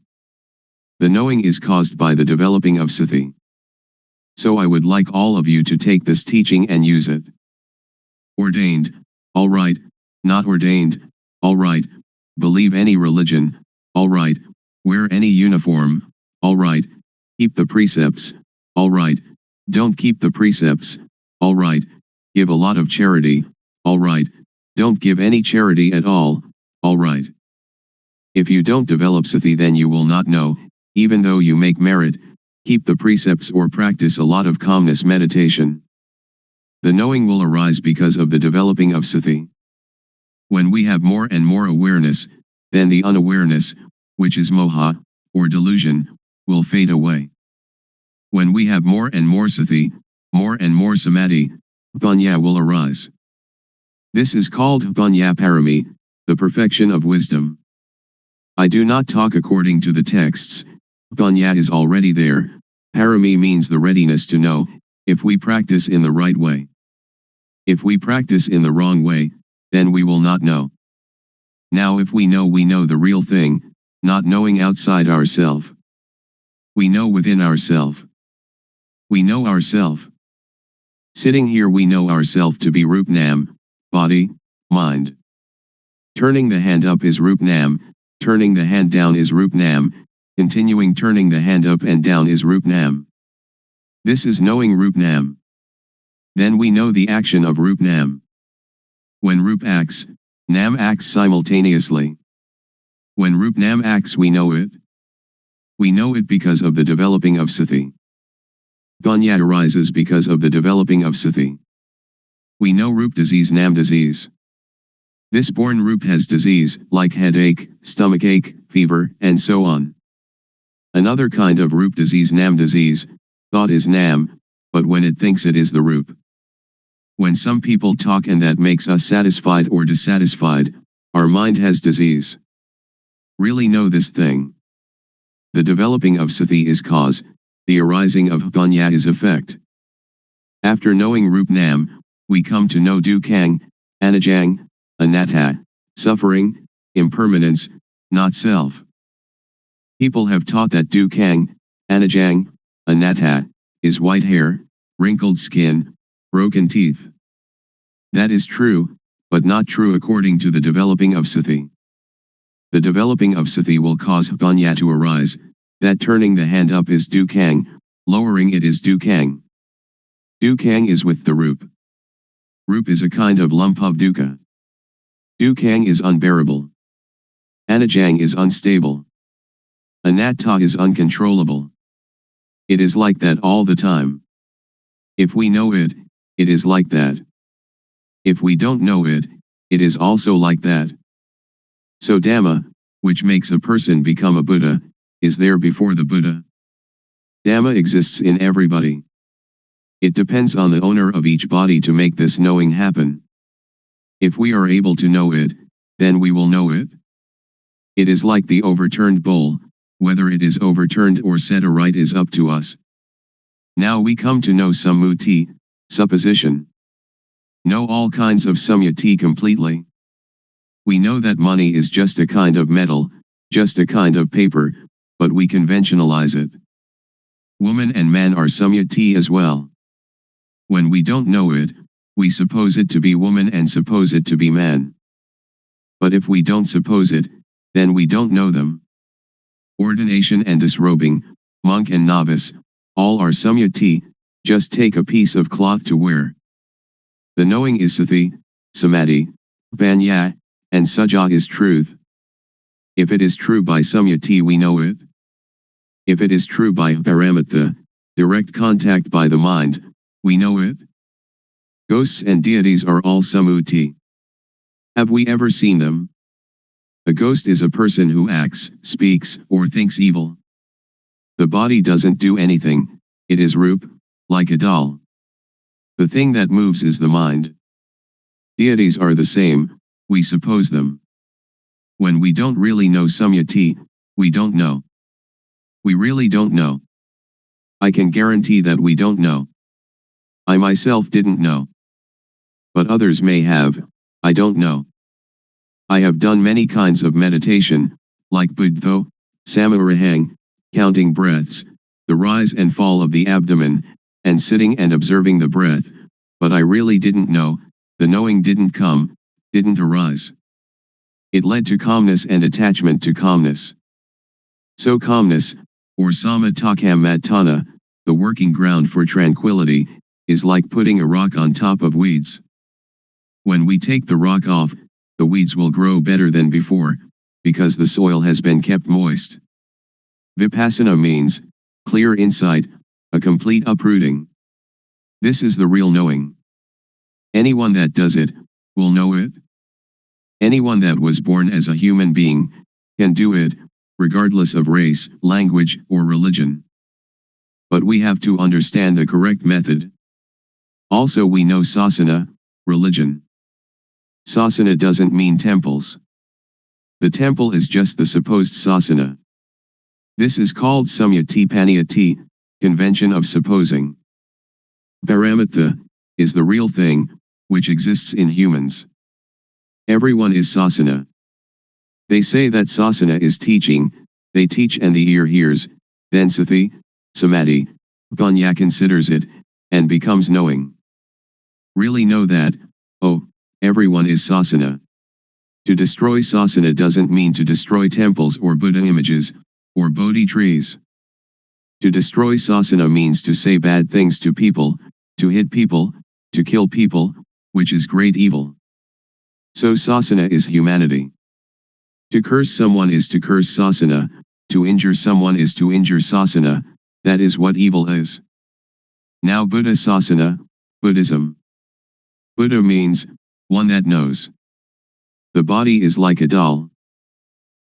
The knowing is caused by the developing of sati. So I would like all of you to take this teaching and use it. Ordained, all right. Not ordained, all right. Believe any religion, all right. Wear any uniform, all right. Keep the precepts, all right. Don't keep the precepts, all right. Give a lot of charity, all right. Don't give any charity at all, all right. If you don't develop sati, then you will not know, even though you make merit, keep the precepts or practice a lot of calmness meditation. The knowing will arise because of the developing of sati. When we have more and more awareness, then the unawareness, which is moha, or delusion, will fade away. When we have more and more sati, more and more samadhi, panya will arise. This is called panya parami, the perfection of wisdom. I do not talk according to the texts. Panya is already there. Parami means the readiness to know, if we practice in the right way. If we practice in the wrong way, then we will not know. Now if we know the real thing, not knowing outside ourself. We know within ourself. We know ourself. Sitting here we know ourself to be Rup Nam, body, mind. Turning the hand up is Rup Nam, turning the hand down is Rup Nam, continuing turning the hand up and down is Rup Nam. This is knowing Rup Nam. Then we know the action of Rup Nam. When Rup acts, Nam acts simultaneously. When Rup Nam acts we know it. We know it because of the developing of sati. Panya arises because of the developing of sati. We know Rup disease, Nam disease. This born Rup has disease, like headache, stomachache, fever, and so on. Another kind of Rup disease, Nam disease, thought is Nam, but when it thinks it is the Rup. When some people talk and that makes us satisfied or dissatisfied, our mind has disease. Really know this thing. The developing of sati is cause, the arising of panya is effect. After knowing Rup Nam, we come to know dukkang, anajang, anatta, suffering, impermanence, not self. People have taught that dukkang, anajang, anatta, is white hair, wrinkled skin, broken teeth. That is true, but not true according to the developing of sati. The developing of sati will cause panya to arise, that turning the hand up is dukkang, lowering it is dukkang. Dukkang is with the Rup. Rup is a kind of lump of dukkha. Dukkang is unbearable. Anajang is unstable. Anatta is uncontrollable. It is like that all the time. If we know it, it is like that. If we don't know it, it is also like that. So Dhamma, which makes a person become a Buddha, is there before the Buddha. Dhamma exists in everybody. It depends on the owner of each body to make this knowing happen. If we are able to know it, then we will know it. It is like the overturned bowl, whether it is overturned or set aright is up to us. Now we come to know sammuti, supposition. Know all kinds of samyati completely. We know that money is just a kind of metal, just a kind of paper, but we conventionalize it. Woman and man are samyati as well. When we don't know it, we suppose it to be woman and suppose it to be man. But if we don't suppose it, then we don't know them. Ordination and disrobing, monk and novice, all are samyati, just take a piece of cloth to wear. The knowing is sati, samadhi, panya, and sajja is truth. If it is true by samyati we know it. If it is true by paramatha, direct contact by the mind, we know it. Ghosts and deities are all sammuti. Have we ever seen them? A ghost is a person who acts, speaks, or thinks evil. The body doesn't do anything, it is Rup, like a doll. The thing that moves is the mind. Deities are the same, we suppose them. When we don't really know samyati, we don't know. We really don't know. I can guarantee that we don't know. I myself didn't know. But others may have, I don't know. I have done many kinds of meditation, like Buddho, Samarahang, counting breaths, the rise and fall of the abdomen, and sitting and observing the breath, but I really didn't know, the knowing didn't come, didn't arise. It led to calmness and attachment to calmness. So calmness, or samatthana, the working ground for tranquility, is like putting a rock on top of weeds. When we take the rock off, the weeds will grow better than before, because the soil has been kept moist. Vipassana means clear insight, a complete uprooting. This is the real knowing. Anyone that does it will know it. Anyone that was born as a human being can do it, regardless of race, language, or religion. But we have to understand the correct method. Also, we know sasana, religion. Sasana doesn't mean temples. The temple is just the supposed sasana. This is called samyati, convention of supposing. Paramatha is the real thing, which exists in humans. Everyone is sasana. They say that sasana is teaching, they teach and the ear hears, then sati, samadhi, panya considers it, and becomes knowing. Really know that, oh, everyone is sasana. To destroy sasana doesn't mean to destroy temples or Buddha images, or Bodhi trees. To destroy sasana means to say bad things to people, to hit people, to kill people, which is great evil. So sasana is humanity. To curse someone is to curse sasana, to injure someone is to injure sasana, that is what evil is. Now Buddha sasana, Buddhism. Buddha means, one that knows. The body is like a doll.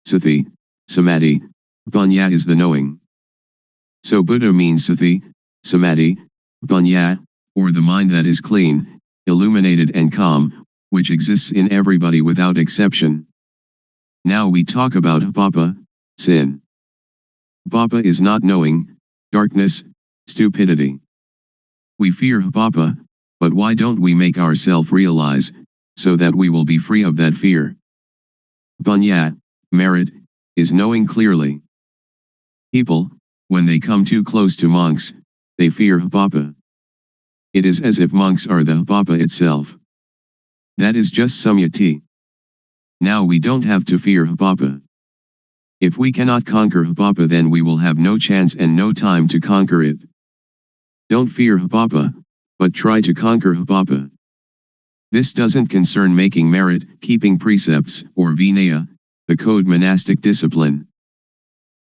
Sati, samadhi, panya is the knowing. So Buddha means sati, samadhi, panya, or the mind that is clean, illuminated and calm, which exists in everybody without exception. Now we talk about papa, sin. Papa is not knowing, darkness, stupidity. We fear papa, but why don't we make ourselves realize, so that we will be free of that fear? Panya, merit, is knowing clearly. People, when they come too close to monks, they fear papa. It is as if monks are the papa itself. That is just samyati. Now we don't have to fear papa. If we cannot conquer papa, then we will have no chance and no time to conquer it. Don't fear papa, but try to conquer papa. This doesn't concern making merit, keeping precepts, or vinaya, the code monastic discipline.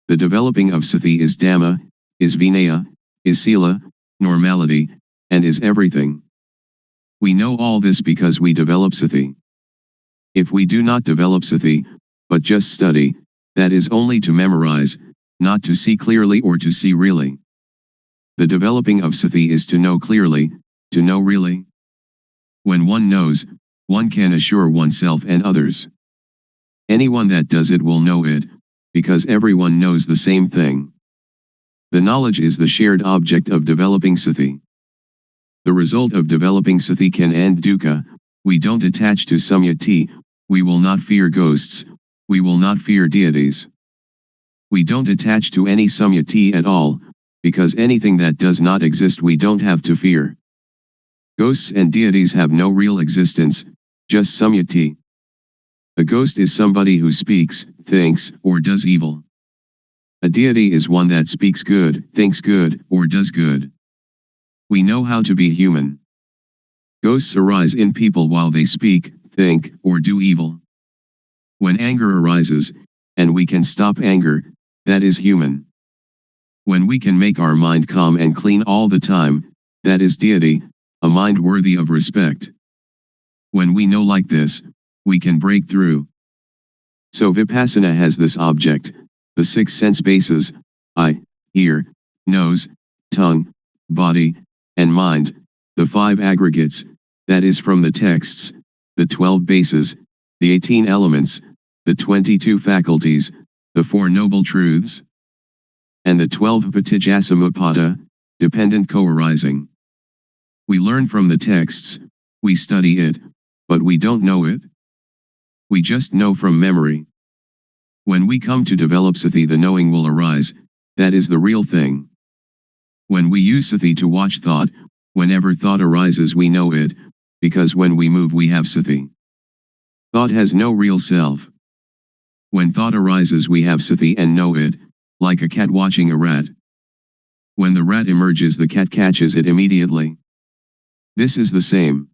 The developing of sati is dhamma, is vinaya, is sila, normality, and is everything. We know all this because we develop sati. If we do not develop sati, but just study, that is only to memorize, not to see clearly or to see really. The developing of sati is to know clearly, to know really. When one knows, one can assure oneself and others. Anyone that does it will know it, because everyone knows the same thing. The knowledge is the shared object of developing sati. The result of developing sati can end dukkha. We don't attach to samyati, we will not fear ghosts, we will not fear deities. We don't attach to any samyati at all, because anything that does not exist we don't have to fear. Ghosts and deities have no real existence, just samyati. A ghost is somebody who speaks, thinks, or does evil. A deity is one that speaks good, thinks good, or does good. We know how to be human. Ghosts arise in people while they speak, think, or do evil. When anger arises, and we can stop anger, that is human. When we can make our mind calm and clean all the time, that is deity, a mind worthy of respect. When we know like this, we can break through. So Vipassana has this object, the 6 sense bases, eye, ear, nose, tongue, body, and mind, the 5 aggregates, that is from the texts, the 12 bases, the 18 elements, the 22 faculties, the 4 noble truths, and the 12 patijjasamuppada, dependent co-arising. We learn from the texts, we study it, but we don't know it. We just know from memory. When we come to develop sati, the knowing will arise, that is the real thing. When we use sati to watch thought, whenever thought arises we know it, because when we move we have sati. Thought has no real self. When thought arises we have sati and know it, like a cat watching a rat. When the rat emerges the cat catches it immediately. This is the same.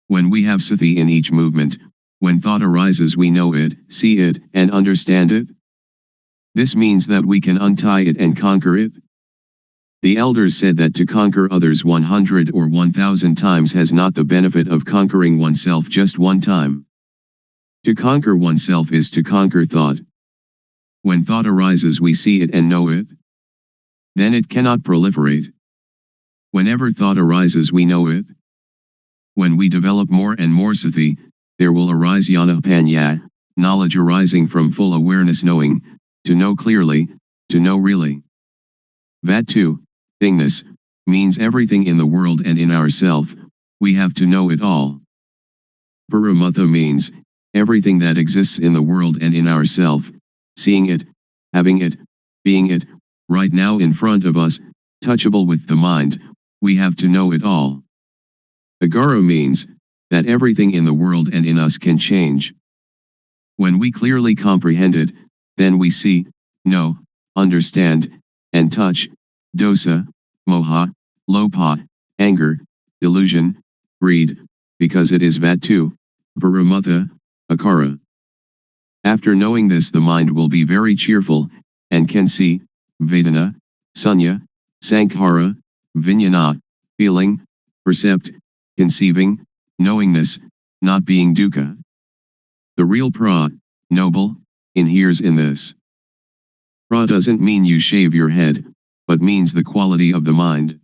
When we have sati in each movement, when thought arises we know it, see it, and understand it. This means that we can untie it and conquer it. The elders said that to conquer others 100 or 1000 times has not the benefit of conquering oneself just one time. To conquer oneself is to conquer thought. When thought arises we see it and know it. Then it cannot proliferate. Whenever thought arises we know it. When we develop more and more sati, there will arise jnana panya, knowledge arising from full awareness knowing, to know clearly, to know really. Vatu, thingness, means everything in the world and in ourself, we have to know it all. Paramatha means, everything that exists in the world and in ourself, seeing it, having it, being it, right now in front of us, touchable with the mind, we have to know it all. Agara means, that everything in the world and in us can change. When we clearly comprehend it, then we see, know, understand, and touch, dosa, moha, lopa, anger, delusion, greed, because it is vatu, paramatha, akara. After knowing this the mind will be very cheerful, and can see, vedana, sunya, sankhara, vijnana, feeling, percept, conceiving, knowingness, not being dukkha. The real pra, noble, inheres in this. Pra doesn't mean you shave your head, but means the quality of the mind.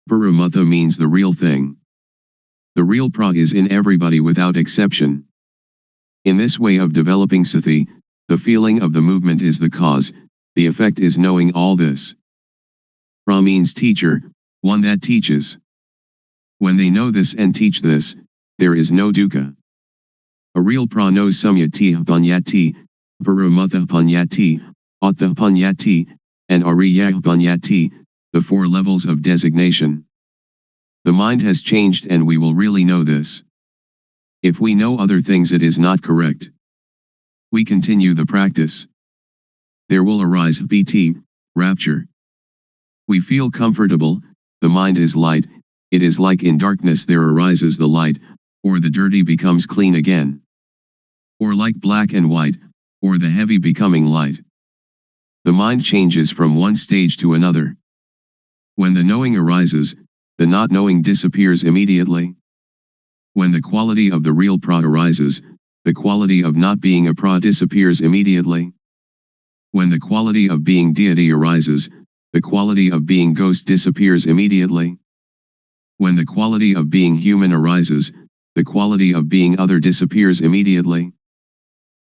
Paramatha means the real thing. The real pra is in everybody without exception. In this way of developing sati, the feeling of the movement is the cause, the effect is knowing all this. Pra means teacher, one that teaches. When they know this and teach this, there is no dukkha. A real pra knows samyati panyati, paramatha panyati, attha panyati, and ariya panyati, the four levels of designation. The mind has changed and we will really know this. If we know other things it is not correct. We continue the practice. There will arise piti, rapture. We feel comfortable, the mind is light, it is like in darkness there arises the light, or the dirty becomes clean again. Or like black and white, or the heavy becoming light. The mind changes from one stage to another. When the knowing arises, the not knowing disappears immediately. When the quality of the real pra arises, the quality of not being a pra disappears immediately. When the quality of being deity arises, the quality of being ghost disappears immediately. When the quality of being human arises, the quality of being other disappears immediately.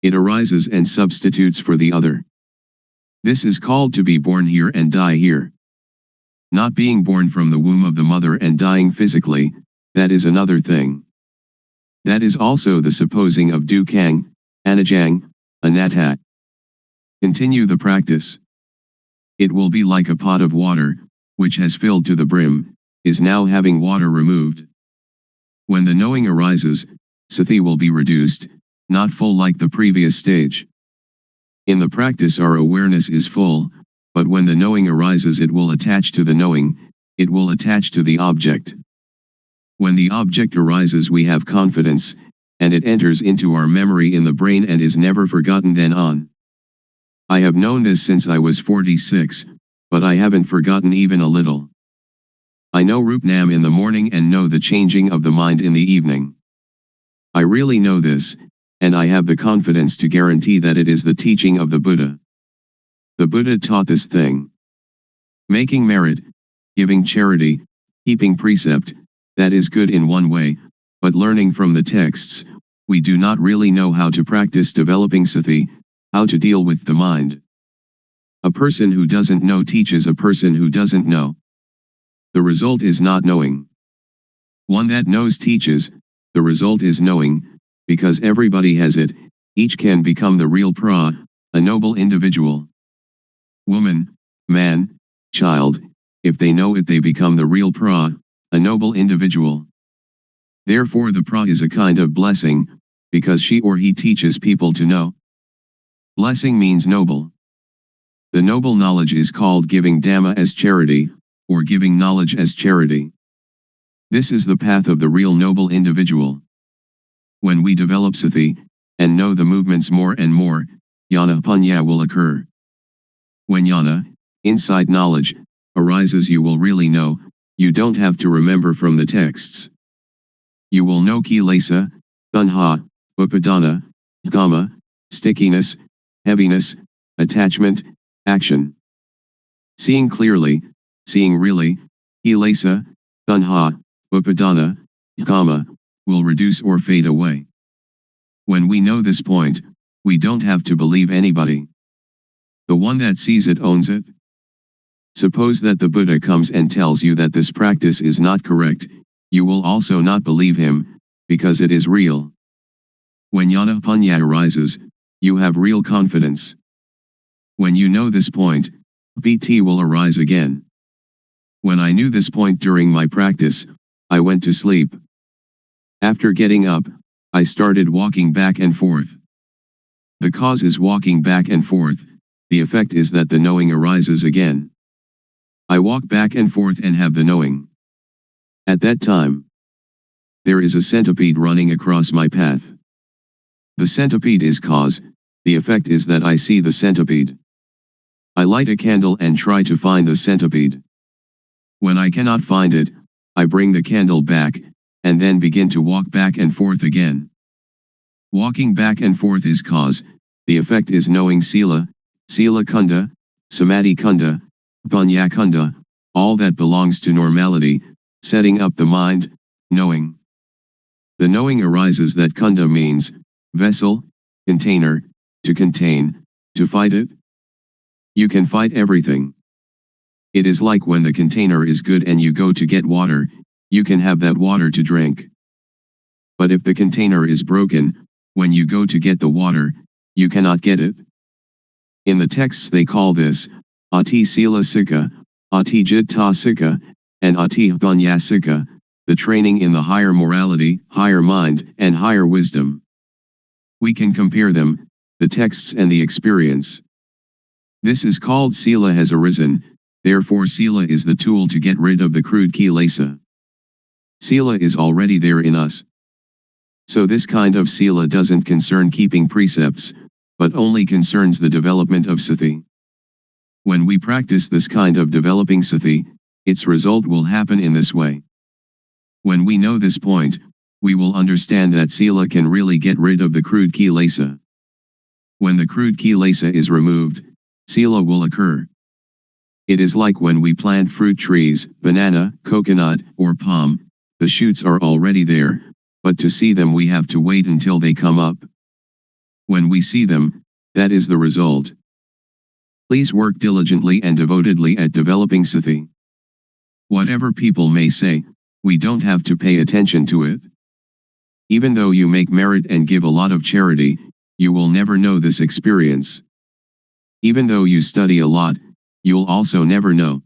It arises and substitutes for the other. This is called to be born here and die here. Not being born from the womb of the mother and dying physically, that is another thing. That is also the supposing of dukkang, anajang, anatta. Continue the practice. It will be like a pot of water, which has filled to the brim, is now having water removed. When the knowing arises, sati will be reduced, not full like the previous stage. In the practice our awareness is full, but when the knowing arises it will attach to the knowing, it will attach to the object. When the object arises we have confidence, and it enters into our memory in the brain and is never forgotten then on. I have known this since I was 46, but I haven't forgotten even a little. I know Rupnam in the morning and know the changing of the mind in the evening. I really know this, and I have the confidence to guarantee that it is the teaching of the Buddha. The Buddha taught this thing. Making merit, giving charity, keeping precept, that is good in one way, but learning from the texts, we do not really know how to practice developing sati, how to deal with the mind. A person who doesn't know teaches a person who doesn't know. The result is not knowing. One that knows teaches, the result is knowing, because everybody has it, each can become the real pra, a noble individual. Woman, man, child, if they know it they become the real pra, a noble individual. Therefore the pra is a kind of blessing, because she or he teaches people to know. Blessing means noble. The noble knowledge is called giving Dhamma as charity, or giving knowledge as charity. This is the path of the real noble individual. When we develop sati, and know the movements more and more, jnana panya will occur. When jnana, insight knowledge, arises you will really know, you don't have to remember from the texts. You will know kilesa, tanha, upadana, kama, stickiness, heaviness, attachment, action. Seeing clearly, seeing really, kilesa, tanha, upadana, kama, will reduce or fade away. When we know this point, we don't have to believe anybody. The one that sees it owns it. Suppose that the Buddha comes and tells you that this practice is not correct, you will also not believe him, because it is real. When jnana panya arises, you have real confidence. When you know this point, BT will arise again. When I knew this point during my practice, I went to sleep. After getting up, I started walking back and forth. The cause is walking back and forth, the effect is that the knowing arises again. I walk back and forth and have the knowing. At that time, there is a centipede running across my path. The centipede is cause, the effect is that I see the centipede. I light a candle and try to find the centipede. When I cannot find it, I bring the candle back, and then begin to walk back and forth again. Walking back and forth is cause, the effect is knowing sila, sila kunda, samadhi kunda, panya kunda, all that belongs to normality, setting up the mind, knowing. The knowing arises that kunda means, vessel, container, to contain, to fight it. You can fight everything. It is like when the container is good and you go to get water, you can have that water to drink. But if the container is broken, when you go to get the water, you cannot get it. In the texts they call this, ati sila sikha, ati jitta sikha, and ati panya sikha, the training in the higher morality, higher mind, and higher wisdom. We can compare them, the texts and the experience. This is called sila has arisen, therefore sila is the tool to get rid of the crude kilesa. Sila is already there in us. So this kind of sila doesn't concern keeping precepts, but only concerns the development of sati. When we practice this kind of developing sati, its result will happen in this way. When we know this point, we will understand that sila can really get rid of the crude kilesa. When the crude kilesa is removed, sila will occur. It is like when we plant fruit trees, banana, coconut, or palm, the shoots are already there, but to see them we have to wait until they come up. When we see them, that is the result. Please work diligently and devotedly at developing sati. Whatever people may say, we don't have to pay attention to it. Even though you make merit and give a lot of charity, you will never know this experience. Even though you study a lot, you'll also never know.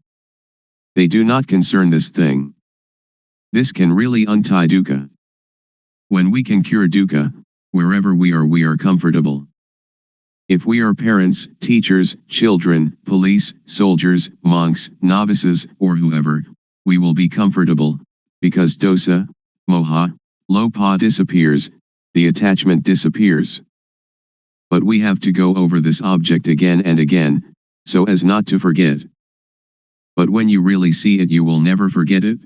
They do not concern this thing. This can really untie dukkha. When we can cure dukkha, wherever we are comfortable. If we are parents, teachers, children, police, soldiers, monks, novices, or whoever, we will be comfortable, because dosa, moha, lopa disappears, the attachment disappears. But we have to go over this object again and again, so as not to forget. But when you really see it you will never forget it.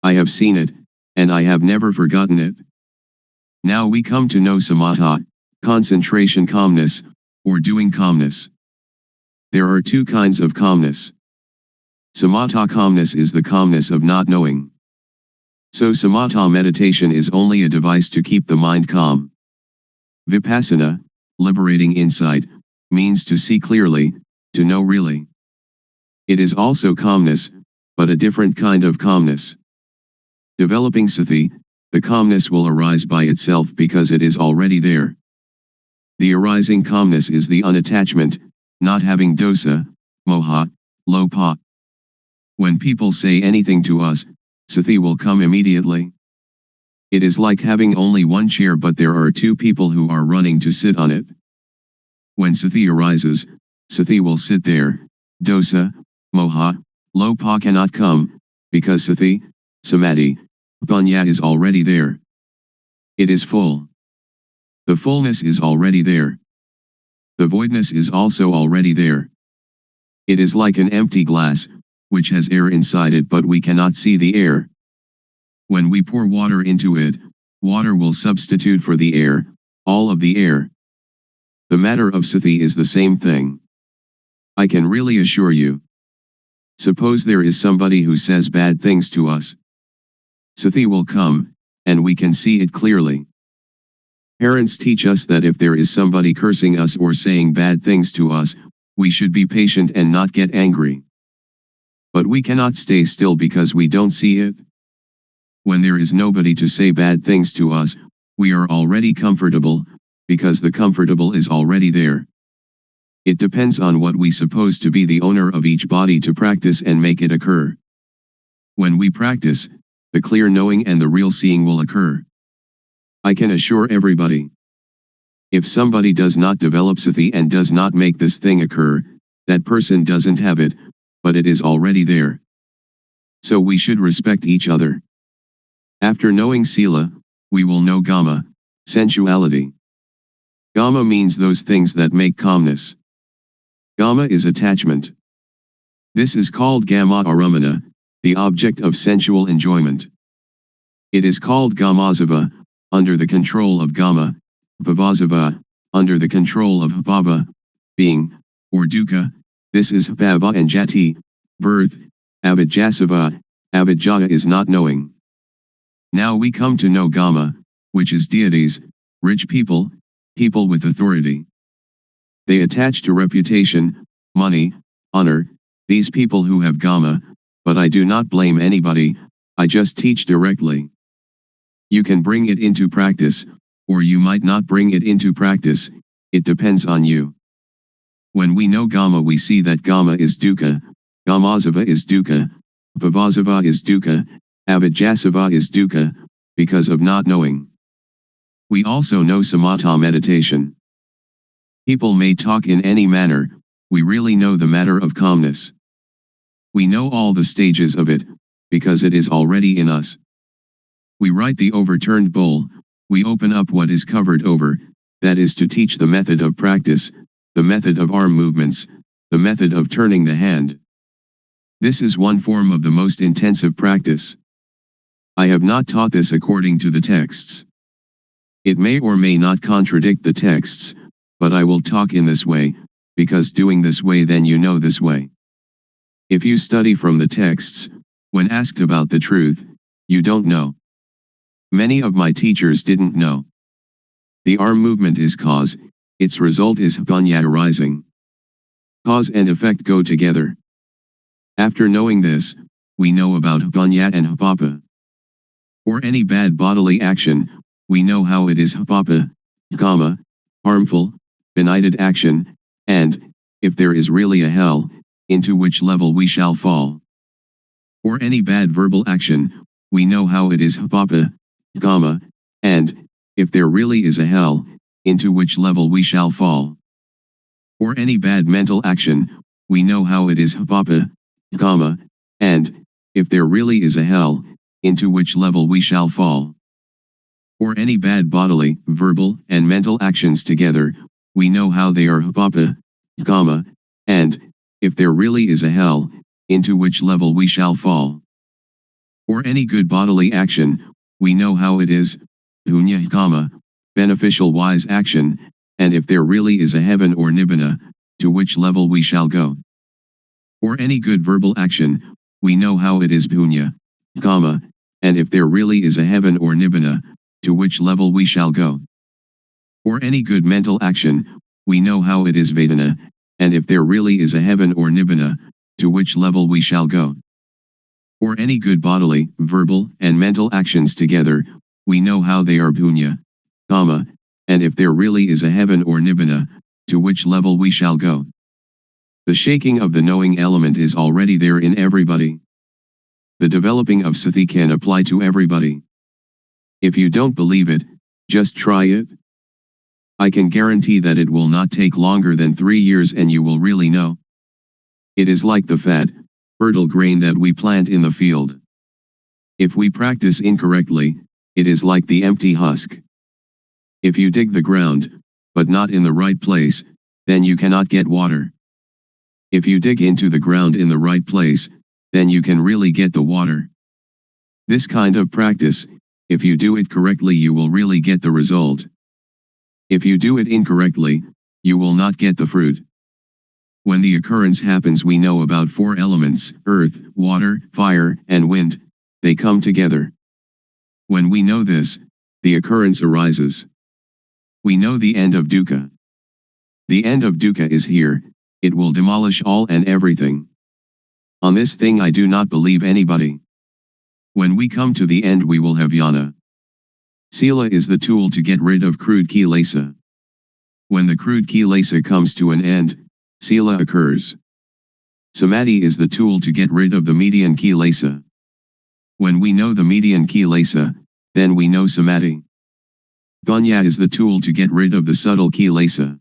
I have seen it, and I have never forgotten it. Now we come to know samatha, concentration calmness, or doing calmness. There are two kinds of calmness. Samatha calmness is the calmness of not knowing. So samatha meditation is only a device to keep the mind calm. Vipassana, liberating insight, means to see clearly, to know really. It is also calmness, but a different kind of calmness. Developing sati, the calmness will arise by itself because it is already there. The arising calmness is the unattachment, not having dosa, moha, lopa. When people say anything to us, sati will come immediately. It is like having only one chair but there are two people who are running to sit on it. When sati arises, sati will sit there. Dosa, moha, lopa cannot come, because sati, samadhi, panya is already there. It is full. The fullness is already there. The voidness is also already there. It is like an empty glass, which has air inside it but we cannot see the air. When we pour water into it, water will substitute for the air, all of the air. The matter of sati is the same thing. I can really assure you. Suppose there is somebody who says bad things to us. Sati will come, and we can see it clearly. Parents teach us that if there is somebody cursing us or saying bad things to us, we should be patient and not get angry. But we cannot stay still because we don't see it. When there is nobody to say bad things to us, we are already comfortable, because the comfortable is already there. It depends on what we suppose to be the owner of each body to practice and make it occur. When we practice, the clear knowing and the real seeing will occur. I can assure everybody. If somebody does not develop sati and does not make this thing occur, that person doesn't have it, but it is already there. So we should respect each other. After knowing sila, we will know gama, sensuality. Gama means those things that make calmness. Gama is attachment. This is called gama aramana, the object of sensual enjoyment. It is called gamazava, under the control of gama, bhavasava, under the control of bhava, being, or dukkha. This is bhava and jati, birth. Avijjasava, avijjaya is not knowing. Now we come to know gama, which is deities, rich people, people with authority. They attach to reputation, money, honor, these people who have gama, but I do not blame anybody, I just teach directly. You can bring it into practice, or you might not bring it into practice, it depends on you. When we know gama we see that gama is dukkha, gamazava is dukkha, bhavasava is dukkha, avijjasava is dukkha, because of not knowing. We also know samatha meditation. People may talk in any manner, we really know the matter of calmness. We know all the stages of it, because it is already in us. We write the overturned bowl, we open up what is covered over, that is to teach the method of practice, the method of arm movements, the method of turning the hand. This is one form of the most intensive practice. I have not taught this according to the texts. It may or may not contradict the texts, but I will talk in this way, because doing this way then you know this way. If you study from the texts, when asked about the truth, you don't know. Many of my teachers didn't know. The arm movement is cause, its result is panya arising. Cause and effect go together. After knowing this, we know about panya and hapapa. Or any bad bodily action, we know how it is hapapa, kama, harmful, benighted action, and, if there is really a hell, into which level we shall fall. Or any bad verbal action, we know how it is hapapa, kama, and, if there really is a hell, into which level we shall fall. Or any bad mental action, we know how it is hapapa, kama, and, if there really is a hell, into which level we shall fall. Or any bad bodily, verbal, and mental actions together, we know how they are hapapa, kama, and, if there really is a hell, into which level we shall fall. Or any good bodily action, we know how it is, punya kama, beneficial wise action, and if there really is a heaven or nibbana, to which level we shall go. Or any good verbal action, we know how it is punya, kama, and if there really is a heaven or nibbana, to which level we shall go. Or any good mental action, we know how it is vedana, and if there really is a heaven or nibbana, to which level we shall go. Or any good bodily, verbal, and mental actions together, we know how they are punya, kama, and if there really is a heaven or nibbana, to which level we shall go. The shaking of the knowing element is already there in everybody. the developing of sati can apply to everybody. If you don't believe it, just try it. I can guarantee that it will not take longer than 3 years and you will really know. It is like the fat, fertile grain that we plant in the field. If we practice incorrectly, it is like the empty husk. If you dig the ground, but not in the right place, then you cannot get water. If you dig into the ground in the right place, then you can really get the water. This kind of practice, if you do it correctly, you will really get the result. If you do it incorrectly, you will not get the fruit. When the occurrence happens, we know about 4 elements: earth, water, fire, and wind. They come together. When we know this, the occurrence arises. We know the end of dukkha. The end of dukkha is here. It will demolish all and everything. On this thing I do not believe anybody. When we come to the end, we will have jnana. Sila is the tool to get rid of crude kilesa. When the crude kilesa comes to an end, sila occurs. Samadhi is the tool to get rid of the median kilesa. When we know the median kilesa, then we know samadhi. Panya is the tool to get rid of the subtle kilesa.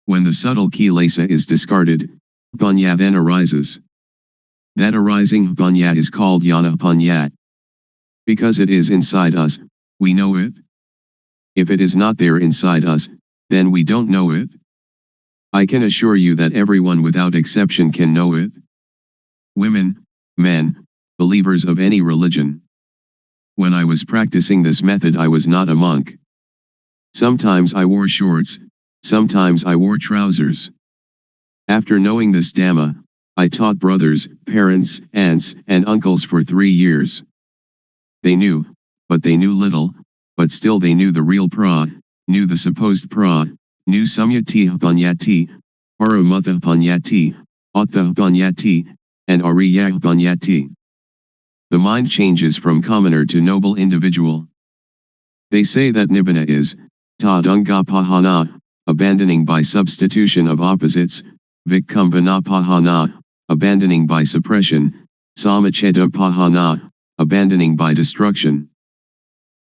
When the subtle kilesa is discarded, panya then arises. That arising panya is called jnana panya. Because it is inside us, we know it. If it is not there inside us, then we don't know it. I can assure you that everyone without exception can know it. Women, men, believers of any religion. When I was practicing this method, I was not a monk. Sometimes I wore shorts, sometimes I wore trousers. After knowing this Dhamma, I taught brothers, parents, aunts, and uncles for 3 years. They knew, but they knew little, but still they knew the real pra, knew the supposed pra, knew samyati panyati, paramutha panyati, attha panyati, and ariya panyati. The mind changes from commoner to noble individual. They say that nibbana is tadunga pahana, abandoning by substitution of opposites, vikkumbana pahana, abandoning by suppression, samacheda pahana, abandoning by destruction.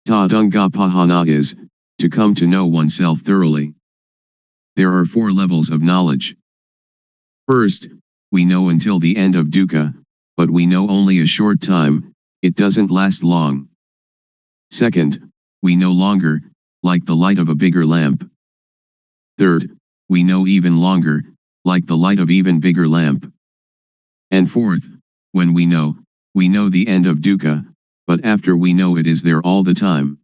Tadunga pahana is to come to know oneself thoroughly. There are 4 levels of knowledge. First, we know until the end of dukkha, but we know only a short time, it doesn't last long. Second, we know longer, like the light of a bigger lamp. Third, we know even longer, like the light of even bigger lamp. And fourth, when we know the end of dukkha, but after we know it is there all the time.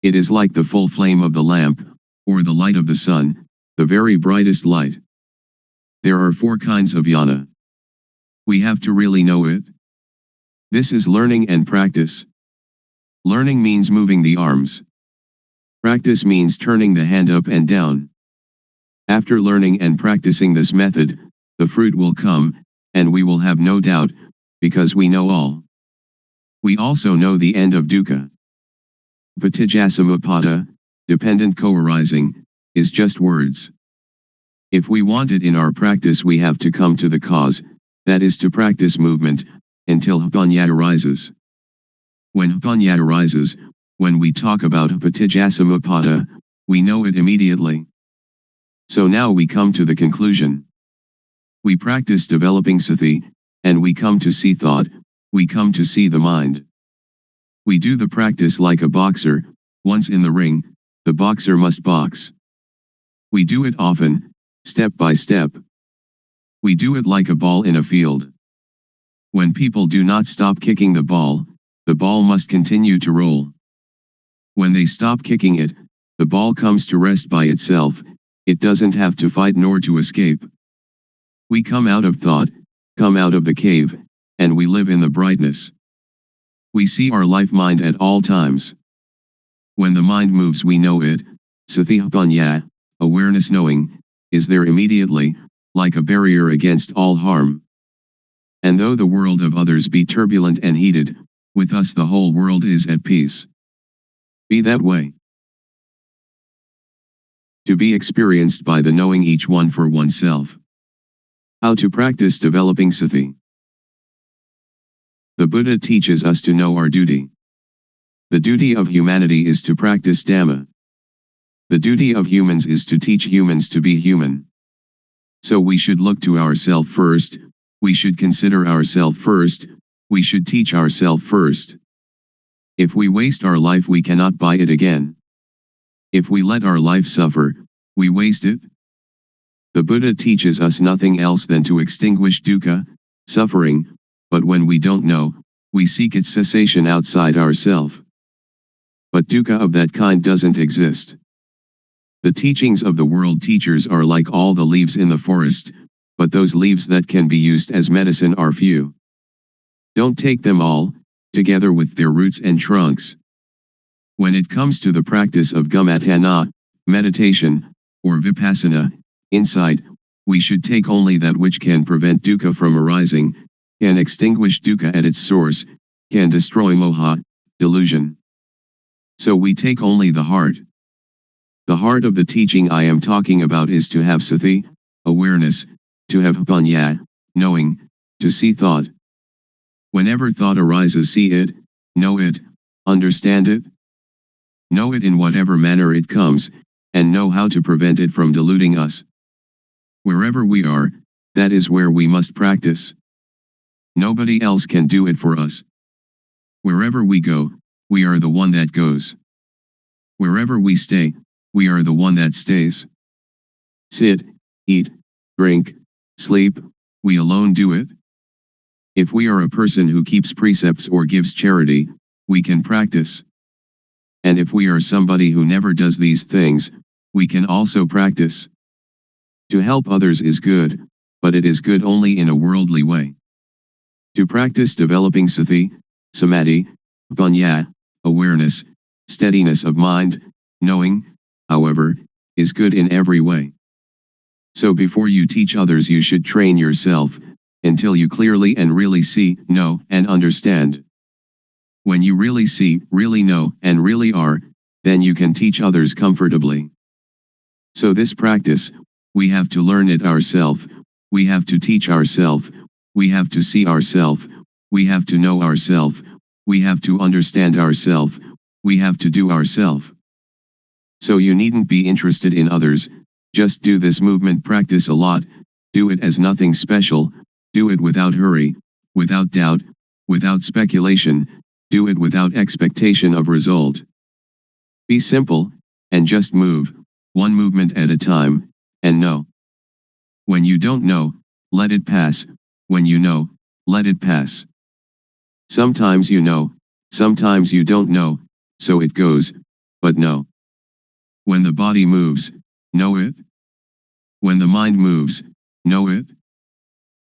It is like the full flame of the lamp, or the light of the sun, the very brightest light. There are 4 kinds of jnana. We have to really know it. This is learning and practice. Learning means moving the arms. Practice means turning the hand up and down. After learning and practicing this method, the fruit will come, and we will have no doubt, because we know all. We also know the end of dukkha. Patijjasamuppada, dependent co-arising, is just words. If we want it in our practice, we have to come to the cause, that is to practice movement, until panya arises. When panya arises, when we talk about patijjasamuppada, we know it immediately. So now we come to the conclusion. We practice developing sati, and we come to see thought, we come to see the mind. We do the practice like a boxer. Once in the ring, the boxer must box. We do it often, step by step. We do it like a ball in a field. When people do not stop kicking the ball must continue to roll. When they stop kicking it, the ball comes to rest by itself, it doesn't have to fight nor to escape. We come out of thought, come out of the cave, and we live in the brightness. We see our life mind at all times. When the mind moves, we know it. Sati panya, awareness knowing, is there immediately, like a barrier against all harm. And though the world of others be turbulent and heated, with us the whole world is at peace. Be that way. To be experienced by the knowing each one for oneself. How to practice developing sati. The Buddha teaches us to know our duty. The duty of humanity is to practice Dhamma. The duty of humans is to teach humans to be human. So we should look to ourselves first, we should consider ourselves first, we should teach ourselves first. If we waste our life, we cannot buy it again. If we let our life suffer, we waste it. The Buddha teaches us nothing else than to extinguish dukkha, suffering, but when we don't know, we seek its cessation outside ourselves. But dukkha of that kind doesn't exist. The teachings of the world teachers are like all the leaves in the forest, but those leaves that can be used as medicine are few. Don't take them all, together with their roots and trunks. When it comes to the practice of gamatthana, meditation, or vipassana, insight, we should take only that which can prevent dukkha from arising, can extinguish dukkha at its source, can destroy moha, delusion. So we take only the heart. The heart of the teaching I am talking about is to have sati, awareness, to have panya, knowing, to see thought. Whenever thought arises, see it, know it, understand it. Know it in whatever manner it comes, and know how to prevent it from deluding us. Wherever we are, that is where we must practice. Nobody else can do it for us. Wherever we go, we are the one that goes. Wherever we stay, we are the one that stays. Sit, eat, drink, sleep, we alone do it. If we are a person who keeps precepts or gives charity, we can practice. And if we are somebody who never does these things, we can also practice. To help others is good, but it is good only in a worldly way. To practice developing sati, samadhi, panya, awareness, steadiness of mind, knowing, however, is good in every way. So before you teach others, you should train yourself, until you clearly and really see, know, and understand. When you really see, really know, and really are, then you can teach others comfortably. So this practice, we have to learn it ourselves, we have to teach ourselves, we have to see ourselves, we have to know ourselves, we have to understand ourselves, we have to do ourselves. So you needn't be interested in others, just do this movement practice a lot, do it as nothing special, do it without hurry, without doubt, without speculation, do it without expectation of result. Be simple, and just move, one movement at a time, and know. When you don't know, let it pass, when you know, let it pass. Sometimes you know, sometimes you don't know, so it goes, but know. When the body moves, know it. When the mind moves, know it.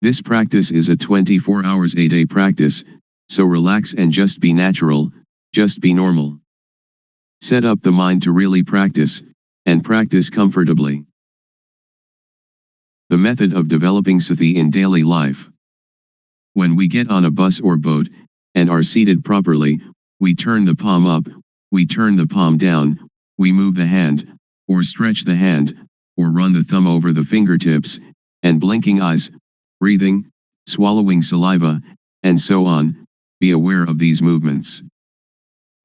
This practice is a 24 hours a day practice, so relax and just be natural, just be normal. Set up the mind to really practice, and practice comfortably. The method of developing sati in daily life. When we get on a bus or boat, and are seated properly, we turn the palm up, we turn the palm down, we move the hand, or stretch the hand, or run the thumb over the fingertips, and blinking eyes, breathing, swallowing saliva, and so on, be aware of these movements.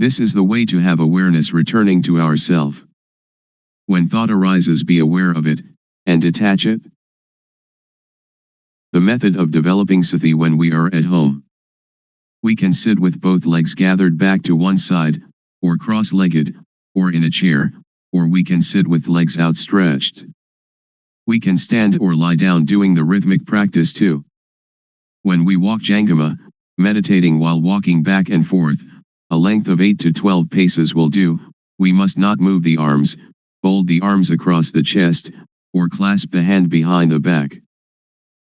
This is the way to have awareness returning to ourself. When thought arises, be aware of it, and detach it. The method of developing sati when we are at home. We can sit with both legs gathered back to one side, or cross-legged, or in a chair, or we can sit with legs outstretched. We can stand or lie down doing the rhythmic practice too. When we walk Jangama, meditating while walking back and forth, a length of 8 to 12 paces will do, we must not move the arms, fold the arms across the chest, or clasp the hand behind the back.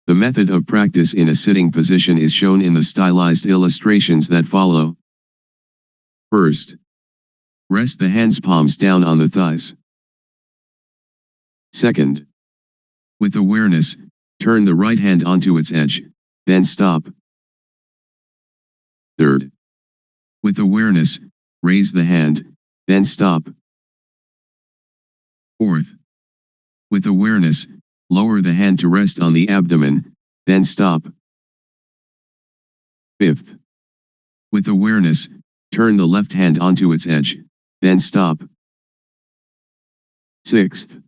The method of practice in a sitting position is shown in the stylized illustrations that follow. First, rest the hands palms down on the thighs. Second, with awareness, turn the right hand onto its edge, then stop. Third, with awareness, raise the hand, then stop. Fourth, with awareness, lower the hand to rest on the abdomen, then stop. Fifth, With awareness, turn the left hand onto its edge, then stop. 6th.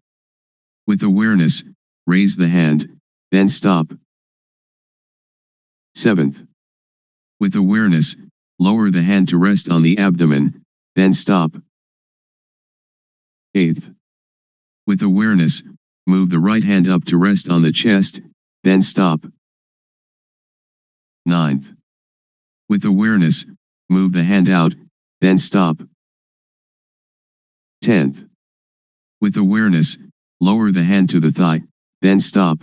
With awareness, raise the hand, then stop. 7th. With awareness, lower the hand to rest on the abdomen, then stop. 8th. With awareness, move the right hand up to rest on the chest, then stop. 9th. With awareness, move the hand out, then stop. 10th. With awareness, lower the hand to the thigh, then stop.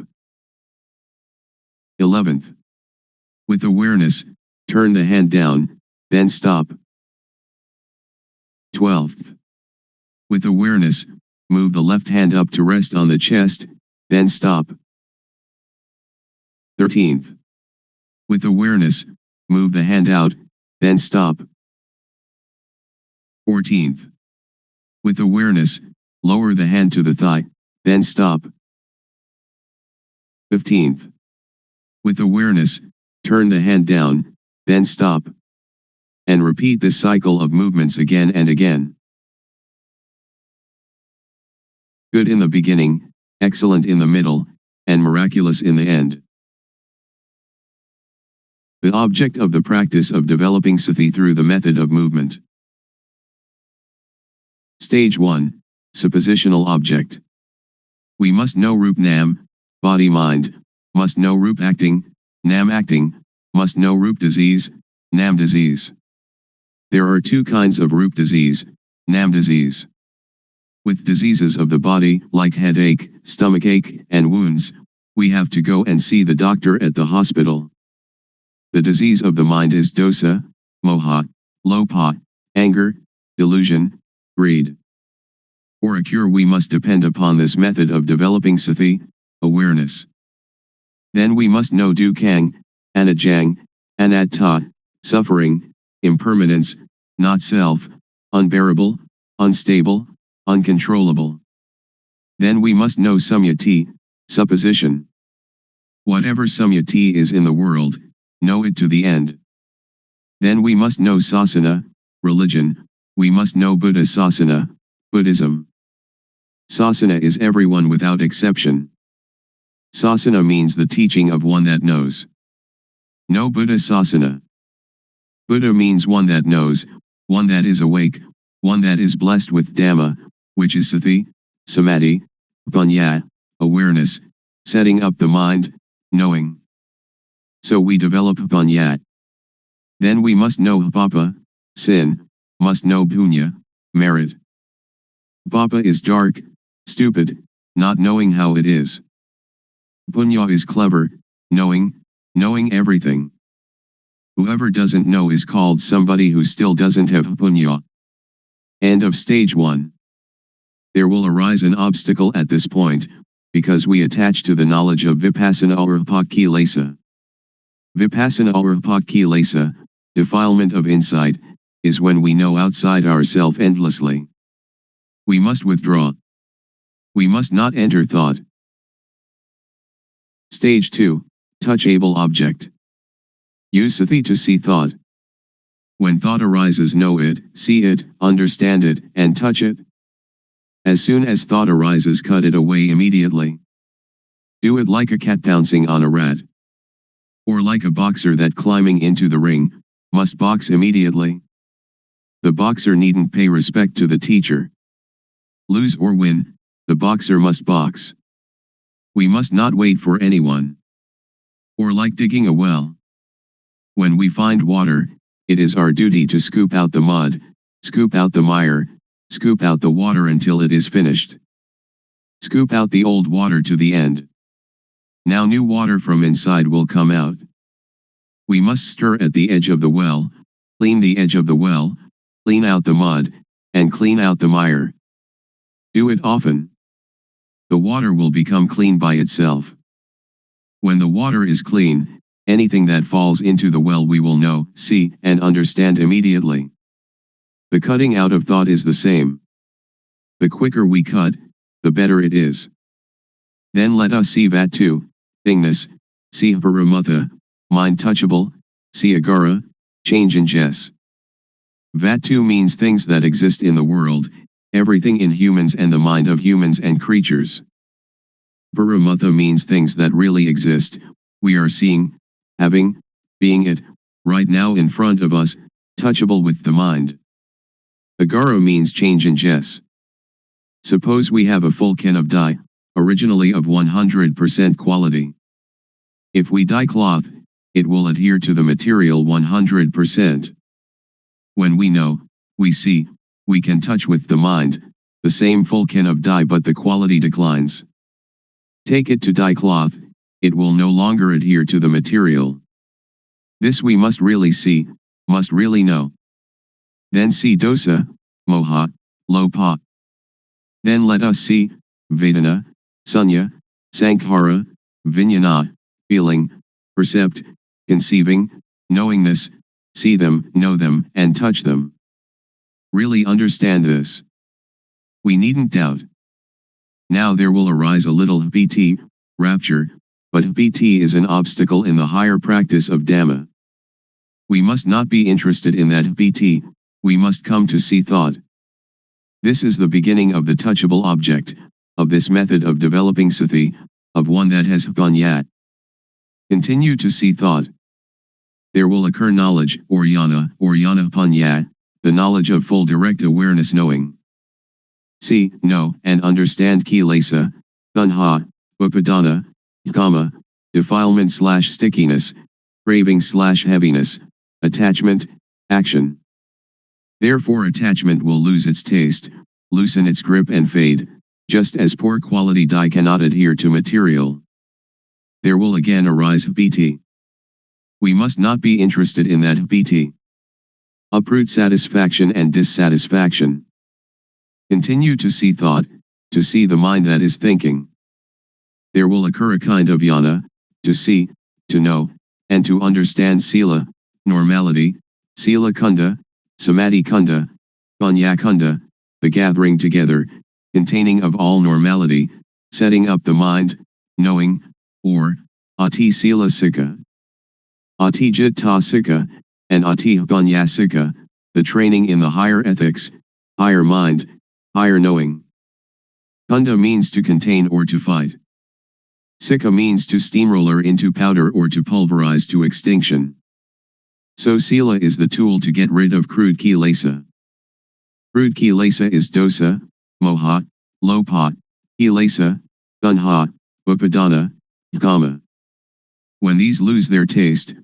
11th. With awareness, turn the hand down, then stop. 12th. With awareness, move the left hand up to rest on the chest, then stop. 13th. With awareness, move the hand out, then stop. 14th. With awareness, lower the hand to the thigh, then stop. 15th. With awareness, turn the hand down, then stop. And repeat this cycle of movements again and again. Good in the beginning, excellent in the middle, and miraculous in the end. The object of the practice of developing sati through the method of movement. Stage 1. Suppositional object. We must know Rup Nam, body-mind, must know Rup acting, Nam acting, must know Rup disease, Nam disease. There are two kinds of Rup disease, Nam disease. With diseases of the body, like headache, stomachache, and wounds, we have to go and see the doctor at the hospital. The disease of the mind is dosa, moha, lopa, anger, delusion, greed. For a cure we must depend upon this method of developing sati, awareness. Then we must know dukkhang, anajang, anatta, suffering, impermanence, not self, unbearable, unstable, uncontrollable. Then we must know samyati, supposition. Whatever samyati is in the world, know it to the end. Then we must know sasana, religion, we must know Buddha sasana, Buddhism. Sasana is everyone without exception. Sasana means the teaching of one that knows. Know Buddha sasana. Buddha means one that knows, one that is awake, one that is blessed with Dhamma, which is sati, samadhi, panya, awareness, setting up the mind, knowing. So we develop panya. Then we must know papa, sin, must know punya, merit. Papa is dark, stupid, not knowing how it is. Punya is clever, knowing everything. Whoever doesn't know is called somebody who still doesn't have punya. End of stage 1. There will arise an obstacle at this point, because we attach to the knowledge of Vipassana or Kilesa. Vipassana or Kilesa, defilement of insight, is when we know outside ourself endlessly. We must withdraw. We must not enter thought. Stage 2, touchable object. Use sati to see thought. When thought arises, know it, see it, understand it, and touch it. As soon as thought arises, cut it away immediately. Do it like a cat pouncing on a rat. Or like a boxer that climbing into the ring, must box immediately. The boxer needn't pay respect to the teacher. Lose or win, the boxer must box. We must not wait for anyone. Or like digging a well. When we find water, it is our duty to scoop out the mud, scoop out the mire, scoop out the water until it is finished. Scoop out the old water to the end. Now new water from inside will come out. We must stir at the edge of the well, clean the edge of the well, clean out the mud, and clean out the mire. Do it often. The water will become clean by itself. When the water is clean, anything that falls into the well we will know, see, and understand immediately. The cutting out of thought is the same. The quicker we cut, the better it is. Then let us see Vatu, thingness, see Paramutha, mind touchable, see Agara, change in Jess. Vatu means things that exist in the world, everything in humans and the mind of humans and creatures. Paramutha means things that really exist, we are seeing, having, being it, right now in front of us, touchable with the mind. Agara means change in Jess. Suppose we have a full can of dye, originally of 100% quality. If we dye cloth, it will adhere to the material 100%. When we know, we see, we can touch with the mind, the same full can of dye but the quality declines. Take it to dye cloth, it will no longer adhere to the material. This we must really see, must really know. Then see dosa, moha, lopa. Then let us see, vedana, sunya, sankhara, vijnana, feeling, percept, conceiving, knowingness, see them, know them, and touch them. Really understand this. We needn't doubt. Now there will arise a little hpiti, rapture, but hpiti is an obstacle in the higher practice of Dhamma. We must not be interested in that hpiti, we must come to see thought. This is the beginning of the touchable object, of this method of developing sati, of one that has panyat. Continue to see thought. There will occur knowledge, or yana panyat, the knowledge of full direct awareness knowing. See, know, and understand kilesa, tanha, upadana, kama, defilement/stickiness, craving/heaviness, attachment, action. Therefore attachment will lose its taste, loosen its grip and fade, just as poor quality dye cannot adhere to material. There will again arise hpiti. We must not be interested in that hpiti. Uproot satisfaction and dissatisfaction. Continue to see thought, to see the mind that is thinking. There will occur a kind of yana, to see, to know, and to understand sila, normality, sila kunda, samadhi kunda, panya kunda, the gathering together, containing of all normality, setting up the mind, knowing, or, ati sila sikha. Ati jitta sikha, and ati panya sikha, the training in the higher ethics, higher mind, higher knowing. Kunda means to contain or to fight. Sikha means to steamroller into powder or to pulverize to extinction. So sila is the tool to get rid of crude kilesa. Crude kilesa is dosa, moha, lopa, kilesa, tanha, upadana, kama. When these lose their taste,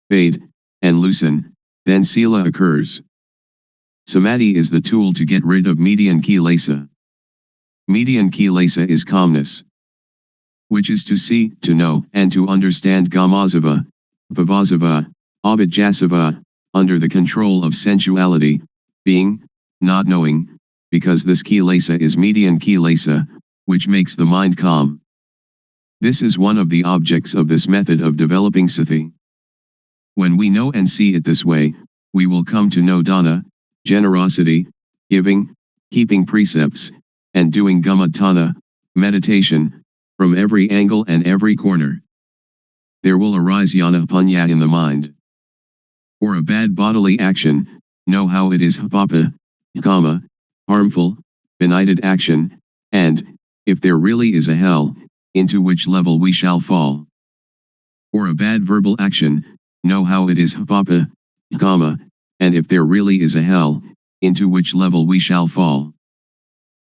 fade, and loosen, then sila occurs. Samadhi is the tool to get rid of median kilesa. Median kilesa is calmness, which is to see, to know, and to understand gamazava, pavasava, abhijasava, under the control of sensuality, being, not knowing, because this kilesa is median kilesa, which makes the mind calm. This is one of the objects of this method of developing sati. When we know and see it this way, we will come to know dana, generosity, giving, keeping precepts, and doing gamatana, meditation, from every angle and every corner. There will arise yana panya in the mind. For a bad bodily action, know how it is papa, kama, harmful, benighted action, and, if there really is a hell, into which level we shall fall. For a bad verbal action, know how it is papa, kama, and if there really is a hell, into which level we shall fall.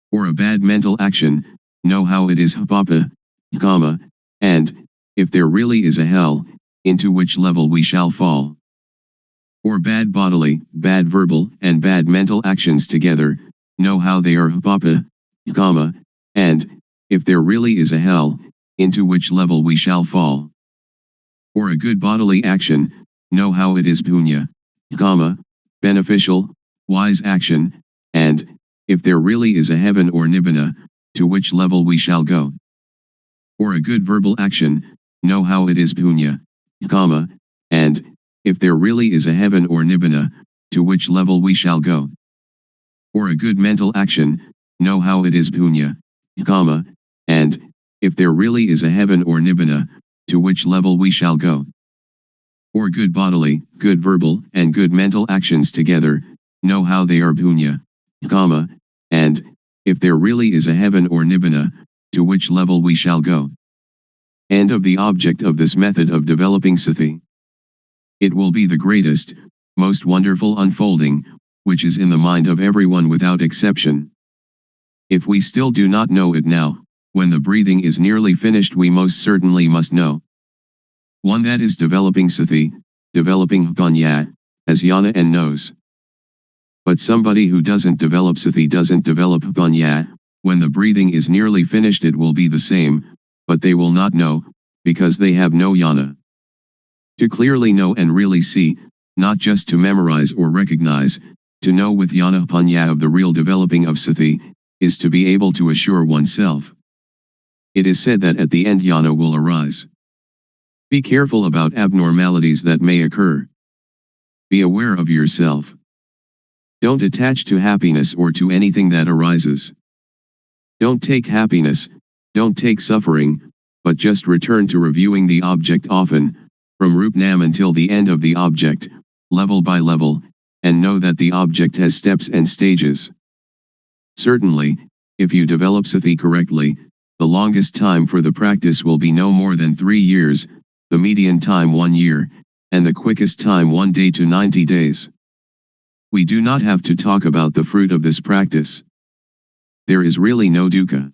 For a bad mental action, know how it is papa, kama, and, if there really is a hell, into which level we shall fall. For bad bodily, bad verbal, and bad mental actions together, know how they are papa, kama, and, if there really is a hell, into which level we shall fall. For a good bodily action, know how it is punya, kama, beneficial, wise action, and, if there really is a heaven or nibbana, to which level we shall go. For a good verbal action, know how it is punya, kama, and, if there really is a heaven or nibbana, to which level we shall go. For a good mental action, know how it is punya, kama, and, if there really is a heaven or nibbana, to which level we shall go. or good bodily, good verbal, and good mental actions together, know how they are punya, kama, and, if there really is a heaven or nibbana, to which level we shall go. End of the object of this method of developing sati. It will be the greatest, most wonderful unfolding, which is in the mind of everyone without exception. If we still do not know it now, when the breathing is nearly finished we most certainly must know. One that is developing sati, developing panya, as yana and knows. But somebody who doesn't develop sati doesn't develop panya, when the breathing is nearly finished it will be the same, but they will not know, because they have no yana. To clearly know and really see, not just to memorize or recognize, to know with yana panya of the real developing of sati, is to be able to assure oneself. It is said that at the end yana will arise. Be careful about abnormalities that may occur. Be aware of yourself. Don't attach to happiness or to anything that arises. Don't take happiness, don't take suffering, but just return to reviewing the object often, from Rupnam until the end of the object, level by level, and know that the object has steps and stages. Certainly, if you develop sati correctly, the longest time for the practice will be no more than 3 years, the median time 1 year, and the quickest time 1 day to 90 days. We do not have to talk about the fruit of this practice. There is really no dukkha.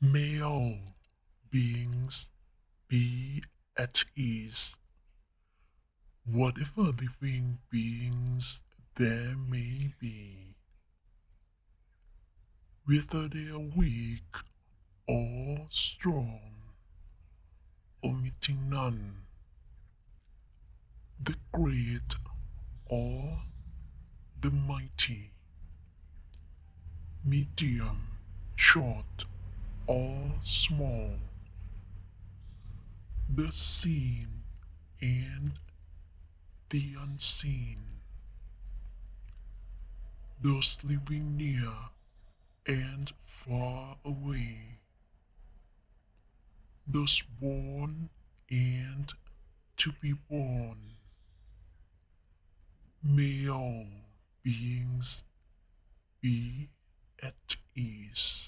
May all beings be at ease. Whatever living beings there may be, whether they are weak or strong, omitting none, the great or the mighty, medium, short or small, the seen and the unseen, those living near and far away, those born and to be born. May all beings be at ease.